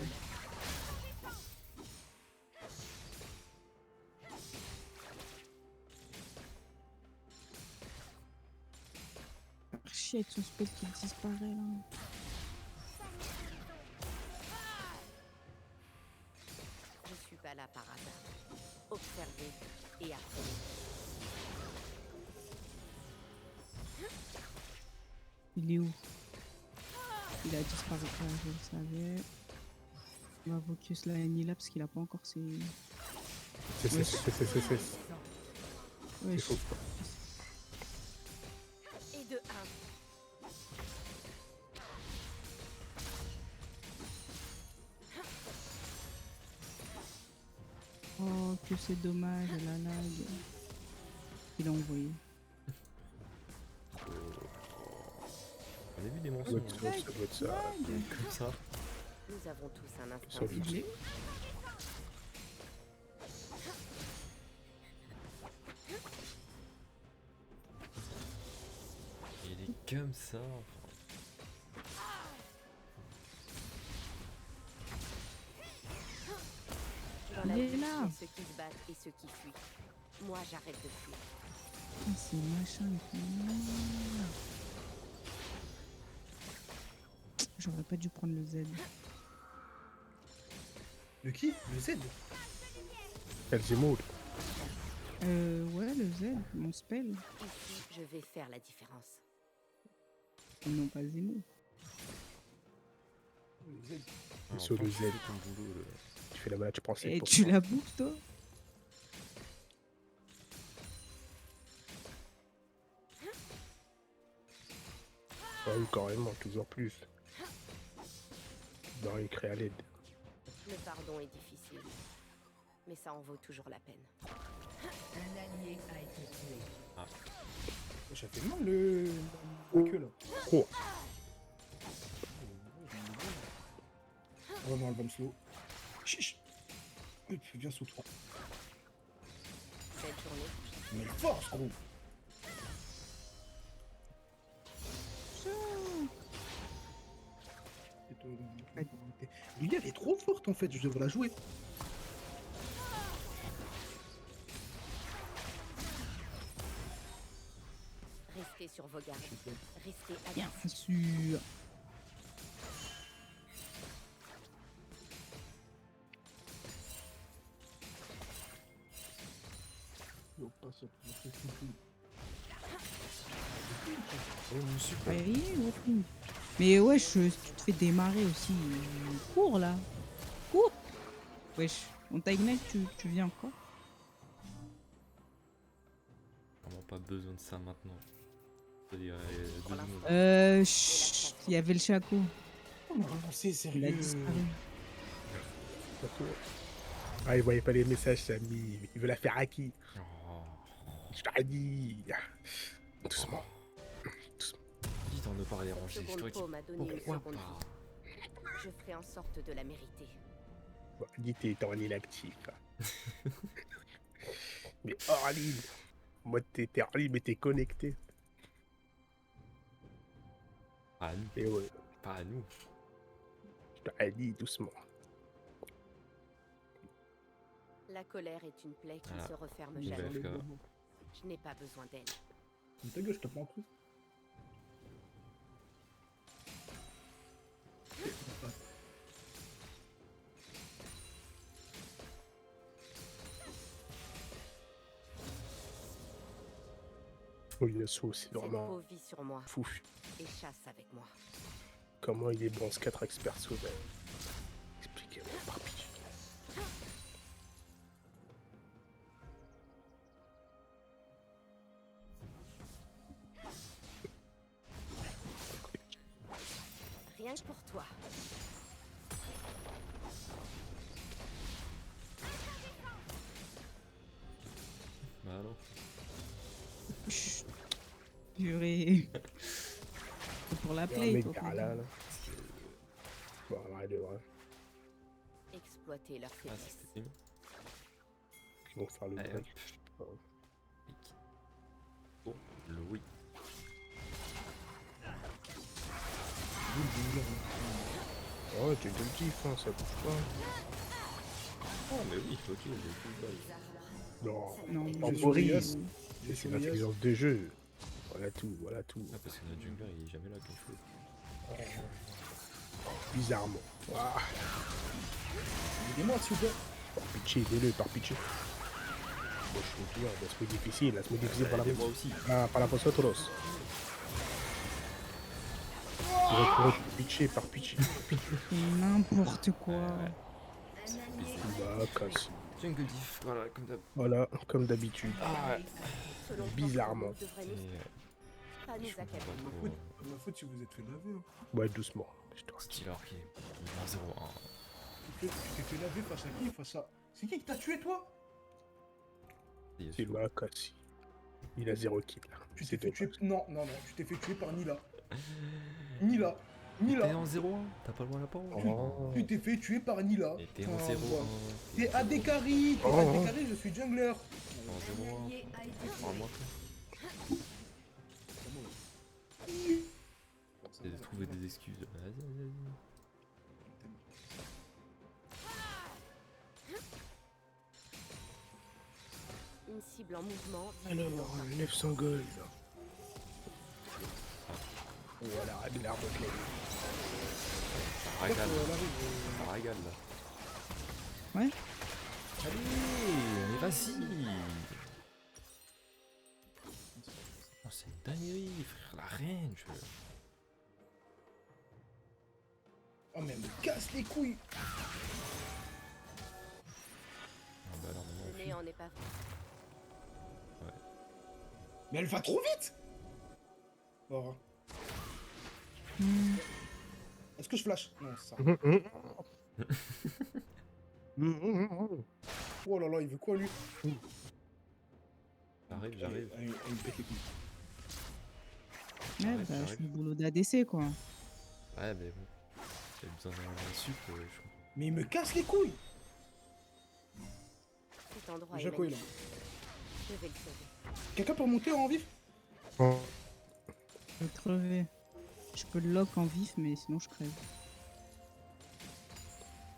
Chier avec son spell qui disparaît là. Je suis pas là par hasard. Observez et apprenez. Il est où? Il a disparu. Ah, je le savais. On va focus la Nila parce qu'il a pas encore ses. C'est. Ouais, faux. Et de 1. que c'est dommage, la lag. Il a envoyé. On a vu des mensonges Ça doit être ça. comme ça. Nous avons tous un instant. Ça, Il est Il est comme ça. Dans la Il est vie, il y là. a ceux qui se battent et ceux qui fuient. Moi, j'arrête de fuir. Ah, c'est machin. J'aurais pas dû prendre le Z. Le qui? Le Z? Elzemode. Ouais, le Z, mon spell. Ici, je vais faire la différence. Et non pas Zemo. Le Z. Alors, Sur le franchement, Z. tu fais ton boulot, le- Tu fais la malade, tu prends 7%. Et tu la bouffes, toi? Ah oui, carrément, toujours plus. Dans les créa l'aide. Le pardon est difficile, mais ça en vaut toujours la peine. Un allié a été tué. Ça fait mal la queue là. Oh, Oh non, elle va me slow. Chiche. Hop, viens sous toi. Belle journée. Mais force, gros. Lui, elle est trop forte en fait, je devrais la jouer. Restez sur vos gardes. Restez Bien agressifs. sûr. Oui, oui. Mais wesh, tu te fais démarrer aussi. Cours là. Cours. Wesh, on t'a ignite, tu viens encore. Vraiment pas besoin de ça maintenant. C'est-à-dire, deux secondes. Chut, il y avait le Chaco. On a avancé, Il a sérieux. disparu. ah, il voyait pas les messages, Samy. Il veut la faire à qui? Oh. Je t'ai dit. Doucement. Doucement. Dis d'en ne pas les Cette ranger. Je seconde t'aurais dit peau m'a donné une pourquoi seconde pas. vie. Je ferai en sorte de la mériter. Bon, dis t'es en inactif. Mais Orly, moi t'es Orly, mais t'es connecté. Pas à nous. Et ouais, Pas à nous. je t'ai dit doucement. La colère est une plaie qui Voilà. ne se referme Nouvelle. jamais. FK. Je n'ai pas besoin d'elle. Mais ta gueule, je te prends un coup. Oui, le saut, c'est Cette vraiment peau vit sur moi fou. et chasse avec moi. Comment il est bon ce 4 expert sauveur. Expliquez-moi par pitié. Rien que pour toi. Bah alors. Chut. Purée. C'est pour la Il y a un play, mec toi. par là, là. Bon, arrête de vrai. Exploiter leur Ah, faiblesse. c'était bien. Ils vont faire le Allez, break. hop. Oh, Louis. Oh, tu te le kiffes, hein, ça bouge pas. Oh, mais oui, ok, j'ai tout le bail. Non, Non, temporise. J'ai C'est sur Yas. l'intelligence de jeu. Voilà tout, voilà tout. Ah, parce que notre jungler il est jamais là quand il faut. Bizarrement. Ah, Aidez-moi, s'il vous plaît. par pitié, aidez-le, par pitié. Bon, je suis toujours, laisse-moi difficile, laisse-moi difficile par la Aidez-moi aussi. Ah, para vosotros. Par pitié. N'importe quoi. Bah, casse. Jungle diff, voilà, comme d'hab. Voilà, comme d'habitude. Ah, Selon Bizarrement. Porter, vous devrez et pas nous je comprends accabler. pas Ma trop. faute, ma faute si vous êtes fait laver. Hein. Ouais, doucement. Je te Stealer qui est 1-0-1. Tu t'es fait laver face à qui? Face à. C'est qui t'a tué, toi? Il C'est ma cassi. Il a 0 kill là. Tu C'est t'es fait dommage. tuer. Non, non, non, tu t'es fait tuer par Nila. Nila. T'es Nila. en 0-1, t'as pas le droit à la parole. Oh. Tu t'es fait tuer par Nila. Et t'es en Enfin, 0-1. voilà. T'es AD carry, t'es Oh. AD carry, je suis jungler. T'es en 0-1. Allié a été tué. Normalement, c'est de trouver des excuses. Vas-y, vas-y. Une cible en mouvement. Alors, 900 gold. Voilà, Ragnar de Clay. Ça régale. Ça régale là. Ouais. Allez, mais vas-y. Oh, c'est une dinguerie, frère, la range. Oh, mais elle me casse les couilles. Ah bah alors, maintenant, Le néant n'est pas vrai. Mais elle va trop vite. Bon. Hmm. Est-ce que je flash? Non, c'est ça. Oh là là, il veut quoi lui? J'arrive. Il me pète les couilles. Ouais, J'arrive, bah, je j'arrive. fais le boulot d'ADC, quoi. Ouais, mais bon. J'ai besoin d'un sup, je comprends. Mais il me casse les couilles. Cet endroit est Jaco est là. magnifique. Je vais le sauver. Quelqu'un peut monter en vif? Je vais crever. Je peux le lock en vif, mais sinon je crève.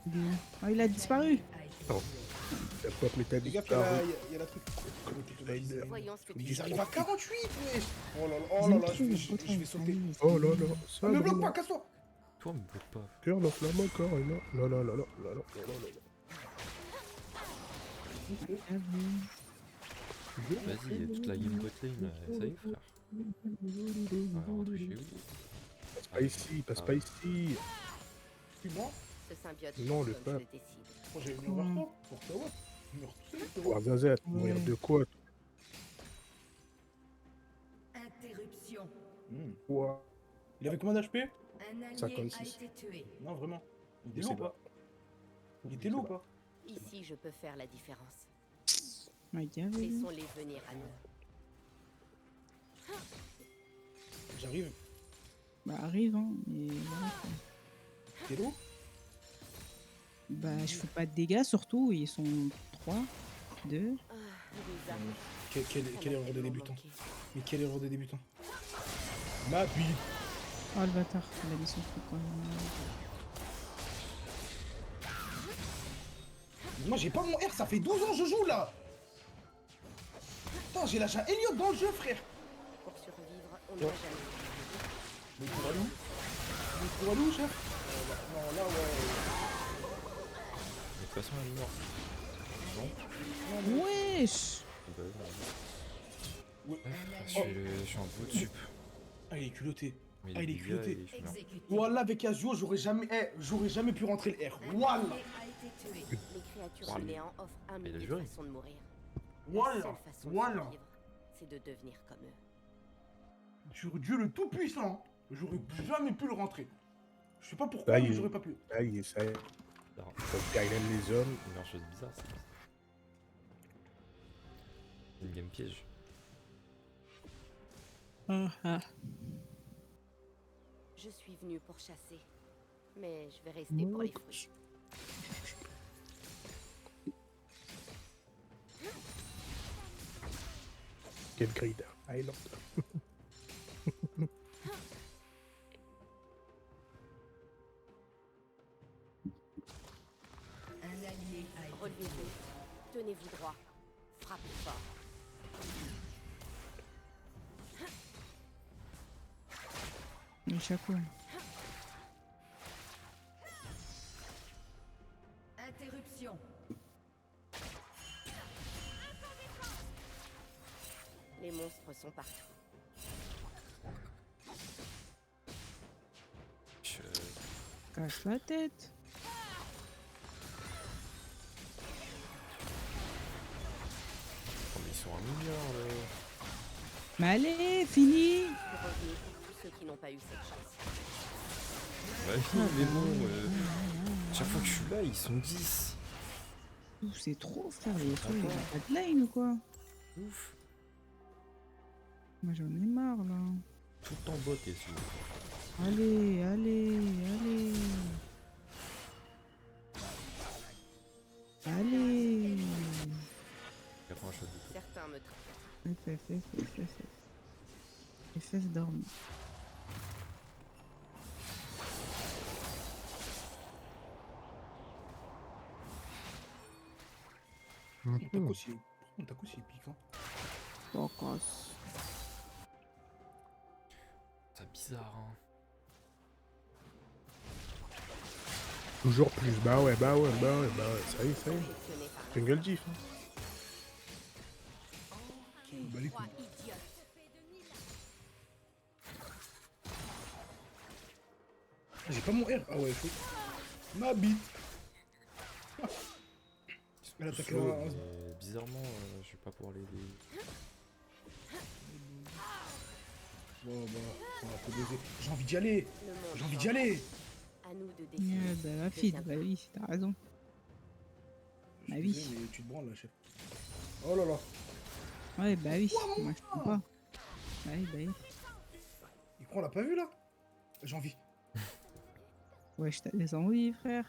Il est où? Ah, il a disparu. La pop Les métallique. gars, il y a la truc. Voyons ce que tu Ils fais. arrivent à 48, wesh. Oh là là, Ils oh aiment là là, trop le je bottom, vais sauter. allez, Oh là là, Ah, ça me bloque pas, casse-toi. Toi, me bloque pas. Cœur la flamme encore, et là. Là, là, là, là, là, là, là, là, là. Vas-y, il y a toute la game botlane là. Ça y est, frère. On va rentrer chez vous. Passe pas ici, passe pas ici. Suis-moi. Ce symbiote Non, le comme je pape. le décide. Moi j'ai venu vers toi. Pour toi, ouais. Meurs tout seul, Voir Zazet, mourir de quoi? Interruption. Quoi? Il avait combien d'HP? Un allié 56. a été tué. Non, vraiment. Il Je était sais lourd ou pas? Il était lourd ou pas? Ici, je peux faire la différence. Ouais, gavé. Laissons-les venir à nous. J'arrive. Bah, arrive, hein. Mais voilà, quoi. T'es lourd? Bah, je fais pas de dégâts, surtout. Ils sont 3, 2. Ah, Lisa, Quelle ça m'a erreur de tellement débutant. manqué. Mais quelle erreur de débutant. Ma bille. Oh, le bâtard. Il a mis son truc, quoi. Moi j'ai pas mon R, ça fait 12 ans que je joue là. Putain, j'ai lâché un Elliot dans le jeu, frère. Pour survivre, on ne doit jamais. Mais pour aller où? Mais pour aller où, chef? Non, là, ouais. De toute façon, elle est morte. Wesh! Bah, Ouais. je suis en bout de sup. Ah, il est culotté. Mais Ah, il est dégâts, culotté. et je suis mort. Exécuté. Voilà, avec Azio, j'aurais jamais pu rentrer le R. Un Voilà. allié a été tué. Les créatures du néant offrent un Il a millier de joué. façons de mourir. La Voilà. seule façon de Voilà. survivre, c'est de devenir comme eux. Sur Dieu le Tout-Puissant, j'aurais jamais pu le rentrer. Je sais pas pourquoi, Là, mais il- j'aurais pas pu. Ah, il est ça. Alors, Donc, il aime les hommes. une meilleure chose bizarre, c'est une game piège. Ah, ah. Je suis venu pour chasser, mais je vais rester pour les fruits. Quel grid. Island. Un allié a été Relevez-vous, tenez-vous droit, frappez fort. Le chapeau. interruption. Les monstres sont partout. Je... Casse la tête. Oh, mais ils sont un milliard là. Mais allez, fini! Revenez pour tous ceux qui n'ont pas eu cette chance. Ouais, mais bon, chaque fois que je suis là, ils sont 10. Ouh, c'est trop, frère. Les trucs, il a pas de lane ou quoi? Ouf. Moi j'en ai marre là. Tout en bot et sous. Allez, allez, allez. Allez. Il a pas un shot de tout. Certains me FF dormi. Mon taco, c'est épique. Hein. Tacos. C'est bizarre, hein. Toujours plus. Bah ouais. Ça y est. sélectionnés par Jungle diff. Hein. Bah, les couilles. J'ai pas mon R. Ah ouais, chaud. Ma bite. Elle attaque Slow, la... mais bizarrement, je vais pas pouvoir l'aider. Bon, bah, on va te baiser. J'ai envie d'y aller. le monde. J'ai envie d'y aller. À nous de décider. Bah la fille, bah oui, t'as raison. Bah Je oui. suis désolé, mais tu te branles là, chef. Oh là là. Ouais, bah oui. Moi je comprends pas. Bah oui. Il croit on l'a pas vu là. J'ai envie. Ouais, je t'ai des envies, frère.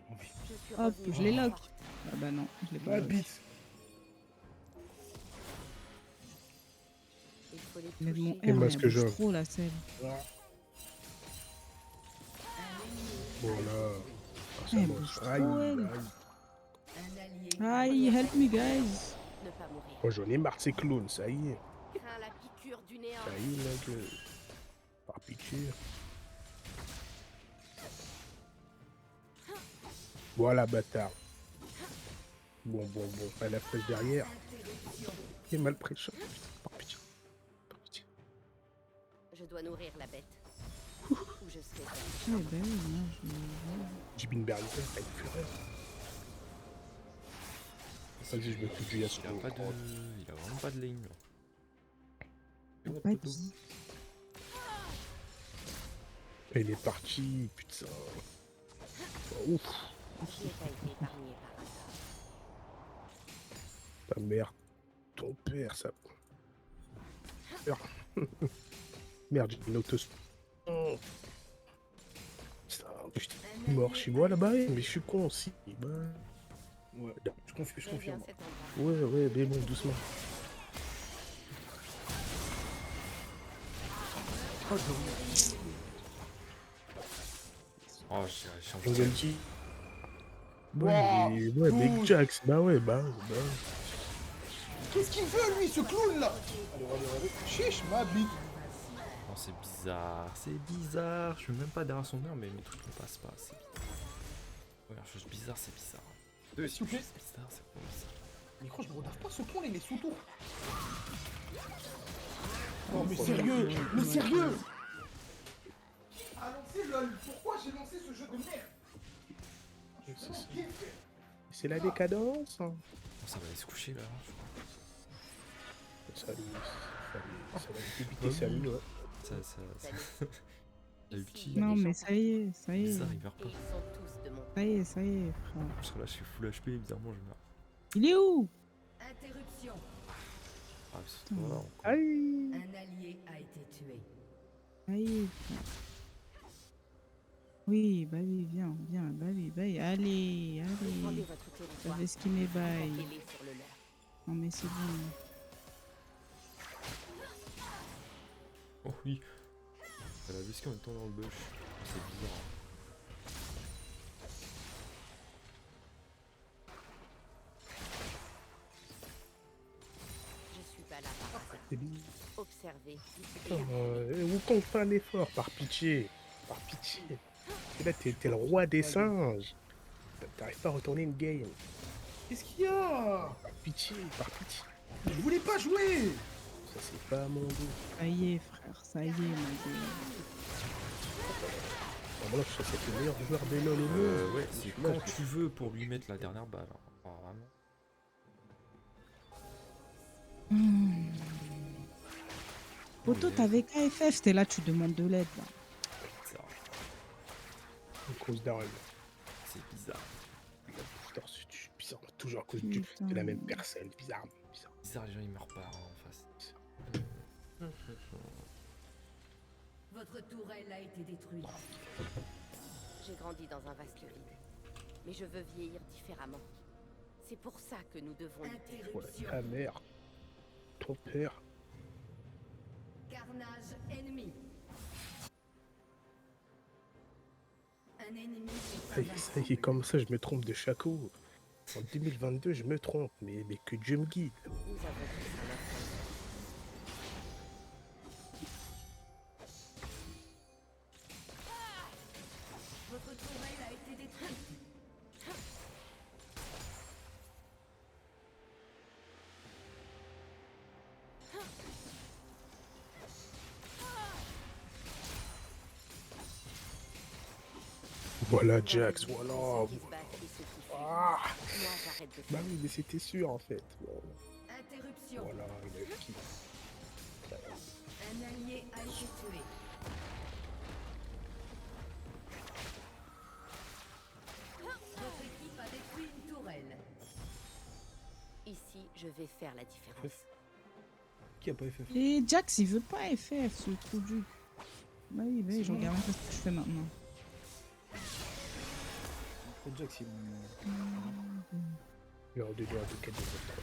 J'ai envie. Je suis Hop, revenue je les trop lock. forte. Ah bah non, je l'ai pas. Ma lock. bite. Il faut les Il a de mon toucher. Et R, moi, mais ce elle que bouge je- trop la selle. Voilà. Voilà. Ah, ça Elle mange. bouge Aïe, trop, elle. aïe. Un allié. Aïe, help me guys. Ne pas mourir. Oh, j'en ai marre de ces clones, ça y est. Crains la piqûre du néant. Ça y est, ma gueule. Par piqûre. Voilà, bâtard. Bon. À la flèche derrière. Il est mal prêché. Par pitié. Par pitié. Je dois nourrir la bête. Ou je serai Ouais, bah oui, moi je. Jibin Berlin, t'as une fureur. Vas-y, je me fous du Yasuo. Il a pas de. Il a vraiment pas de lane. Là. Pas dit. Et il est parti, putain. Oh, ouf, Qui n'a pas été épargné par hasard. ta mère. Ton père, ça. Merde, Merde, j'ai une autos. Oh. Putain, mort chez moi là-bas, mais je suis con aussi. Bah. Ouais, je J'aime bien confirme. cet endroit. Ouais, mais bon, doucement. Oh, j'ai changé. Jungle Key. Wow, Ouais, Big good. Jax, bah ouais. Qu'est-ce qu'il veut lui, ce clown là? Allez. Chiche, ma bite. Oh, c'est bizarre. Je suis même pas derrière son mur, mais mes trucs ne passent pas. C'est bizarre. Ouais, chose bizarre, c'est bizarre. S'il vous plaît. C'est bizarre, c'est pas bizarre. Micro, je me regarde pas ce con là, il est sous tour. Oh, mais sérieux, Ah, lancé LOL, pourquoi j'ai lancé ce jeu de merde? C'est la décadence. Hein. Oh, ça va aller se coucher là. Je crois. Ça va débiter sa vie, ouais. Ça. La ulti. Non, mais ça y est. Bizarre, il meurt Et pas. ils sont tous de mon Ça y est, frère. Parce que là, je suis full HP, bizarrement, je meurs. Il est où? Interruption. Ah, c'est toi, encore. Aïe. Un allié a été tué. Ça y est, frère. Oui, bah oui, viens, bah oui, allez. Défendez votre Ça territoire. fait ce qui m'est bail. Portez-les sur le leur. Non, mais c'est bon. Oh oui. Elle a visqué en même temps dans le bush. C'est bizarre. Je suis pas là par hasard. C'est bien. Observez. Wukong, fais un effort, par pitié. Et là, t'es le roi des singes. T'arrives pas à retourner une game. Qu'est-ce qu'il y a? Par pitié. Je voulais pas jouer. Ça, c'est pas mon goût. Ça y est, frère, ça y est, mon dieu. Voilà, je suis le meilleur joueur des LoL au monde. Ouais, c'est Là, quand tu veux pour lui mettre la dernière balle. Hein. Oh, vraiment. Poto, t'avais KFF, t'es là, tu demandes de l'aide, là. Bizarre. Une cause d'arrêt. C'est bizarre. Putain, c'est bizarre. Toujours à cause de la même personne. Bizarre. bizarre, les gens ils meurent pas hein, en face. Votre tourelle a été détruite. J'ai grandi dans un vaste vide. Mais je veux vieillir différemment. C'est pour ça que nous devons lutter. Interruption. Ah merde. Ton père. Carnage ennemi. Un ennemi Ça y est, comme ça, je me trompe de Chaco. En 2022, je me trompe, mais que Dieu me guide. Nous avons tous un instinct. Votre tourelle a été détruite. Voilà, Jax, voilà. Ceux qui se battent et ceux qui fuient. Ah, Moi, j'arrête de bah faire. oui, mais c'était sûr en fait. Bon, Interruption. voilà, il a qui. Un allié a été tué. Votre équipe a détruit une tourelle. Ici, je vais faire la différence. Qui a pas FF? Et Jax, il veut pas FF, ce trou du. Bah oui, je regarde même pas ce que je fais maintenant. Faut Jax, il L'heure de droit de 4 de votre.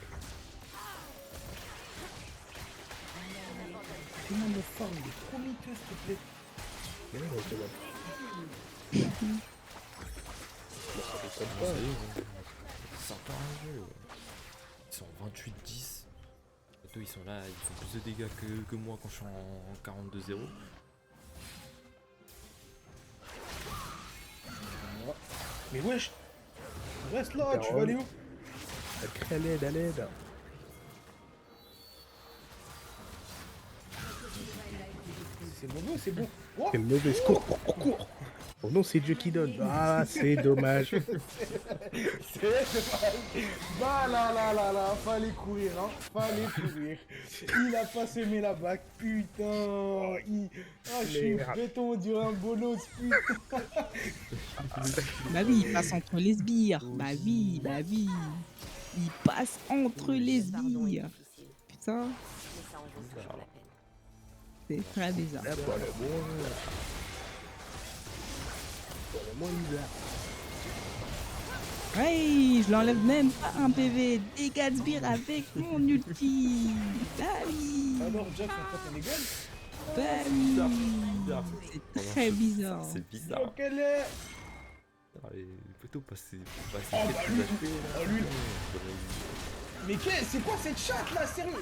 Comment me farm, il est trop miteux, s'il te plaît. Mais non, c'est bon. Ça déconne Ça pas. y est, c'est encore un jeu. Ils sont 28-10. Bientôt ils sont là, ils font plus de dégâts que moi quand je suis en 42-0. Mais wesh! Reste là, tu vas aller où? Elle crie à l'aide, à l'aide. C'est mauvais, c'est bon. Oh, C'est mauvais. Cours, cours, cours, cours. Oh non, c'est Dieu qui donne. Ah, c'est dommage. bah là, fallait courir, hein. Fallait courir. Il a pas semé la bac, putain. Ah, je suis Merde. béton, on dirait un bolos, putain. Bah oui, il passe entre les sbires. Bah oui. Il passe entre les Pardon est sbires. difficile, Putain, mais ça en vaut toujours la peine. c'est très bizarre. Ah, pour le moins. Pour le moins bizarre. Ouais, je l'enlève même pas un PV. Dégâts de sbire avec mon ulti. Bah oui. Alors, Jack, on fait un égal. Bah oui. C'est très bizarre. C'est bizarre. Donc, elle est. Allez, plutôt passer. Oh, bah lui, oh, lui, là. Mais c'est quoi cette chatte là, sérieux?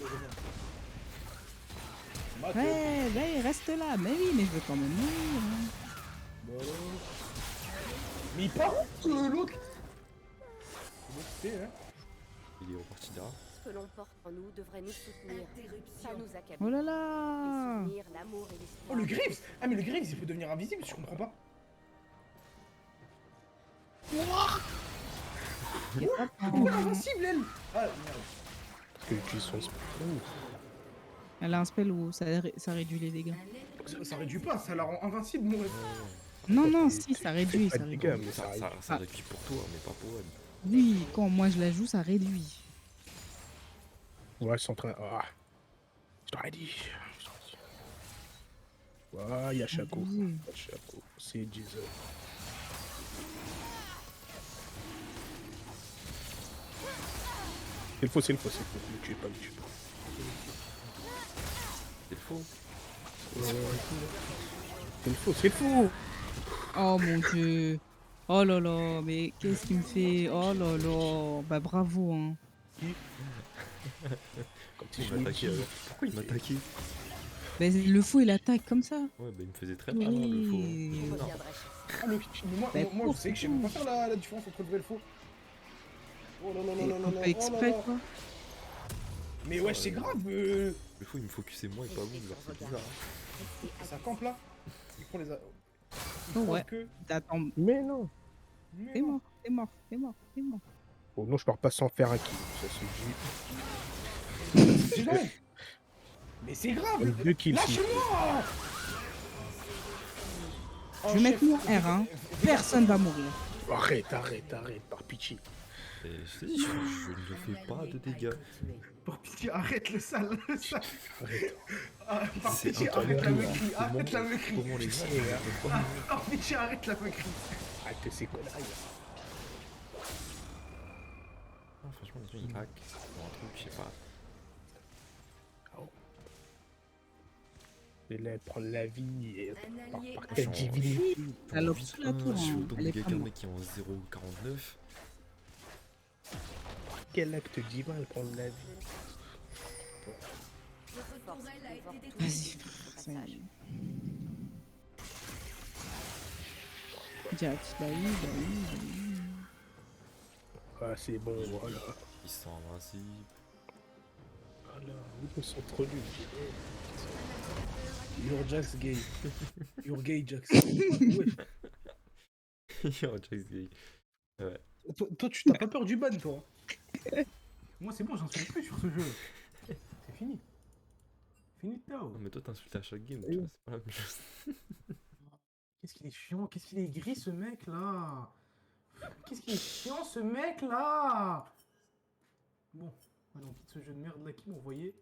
Ouais, reste là. Mais oui, mais je veux quand même mourir. hein. Mais il part où l'autre? C'est bon, hein. Il est reparti là. Ce que l'on porte en nous devrait nous soutenir, pas nous accabler. Oh là Les là. souvenirs, l'amour et l'espoir. Oh, le Griffs! Ah, mais le Griffs, il peut devenir invisible, je comprends pas. Pourquoi invincible, elle? Ah, merde. Parce que utilise son spell. Elle a un spell où ça réduit les dégâts. Ça réduit pas, ça la rend invincible, mon ref. Non, si, ça réduit. Pas Ça de réduit. dégâts, mais ça Ça, arrive. ça réduit pour toi, mais pas pour elle. Oui, quand moi je la joue, ça réduit. Ouais, ils sont en train. Ah. Je t'aurais dit. Ah, il y a Chaco. Oui. Chaco. C'est Jesus. C'est le faux. Ne tuez pas, ne tuez pas. C'est faux. C'est le faux. Oh mon dieu. Oh là là, mais qu'est-ce qu'il me fait? Oh là là. Bah bravo, hein. Comme si Il je m'a l'ai attaqué. dit. Pourquoi il m'a attaqué? Bah, le faux, il attaque comme ça. Ouais, bah il me faisait très mal, hein, le faux. Oui. Je reviendrai chercher. Ah, mais moi, Bah, moi, je sais que je sais même pas faire la différence entre le vrai et le faux. Oh là là là là là On là, fait oh là exprès, là. quoi. Mais ouais, c'est grave, Le faux il me focusait moi et pas vous, genre c'est bizarre. ça campe là. Il prend les. Il Oh, croit ouais. que. Attends, Mais non. Mais t'es non. mort. Oh non, je pars pas sans faire un kill. Ça se dit. C'est dingue. Mais c'est grave. 2 kills. Lâche-moi. Je vais mettre mon R, hein. Personne va mourir. Arrête, par pitié. Et je te dis, je ne fais pas de dégâts. Pour pitié, arrête le sale. Arrête. Ah, par C'est pitié, un arrête la truc, mequerie. Arrête la mequerie. Comment les gens Par pitié, arrête la mequerie. Arrête ces conneries. franchement, les gens ils craquent pour un truc, je sais pas. Et là, elle prend la vie et Un allié par a quelle été divinité. Alors, sous la tour, Je suis hein, autant elle de est dégâts pas qu'un morte. mec qui est en 0,49. Quel acte divin elle prend la vie. Votre tourelle a été détruite. Vas-y, ça y est. Jax, bah oui, bah oui, bah oui. Ah, c'est bon, voilà. Ils sont invincibles. Voilà, ils sont trop nuls. You're Jax gay. You're gay, Jax. Ouais. Yo, Jax Gay. Toi, tu t'as pas peur du ban, toi. Moi, c'est bon, j'en suis plus sur ce jeu. C'est fini. Fini Tao. Non, mais toi t'insultes à chaque game, tu vois, c'est pas la même chose. Qu'est-ce qu'il est chiant, qu'est-ce qu'il est gris ce mec là. Qu'est-ce qu'il est chiant ce mec là. Bon, allez, on quitte ce jeu de merde là qui m'ont envoyé.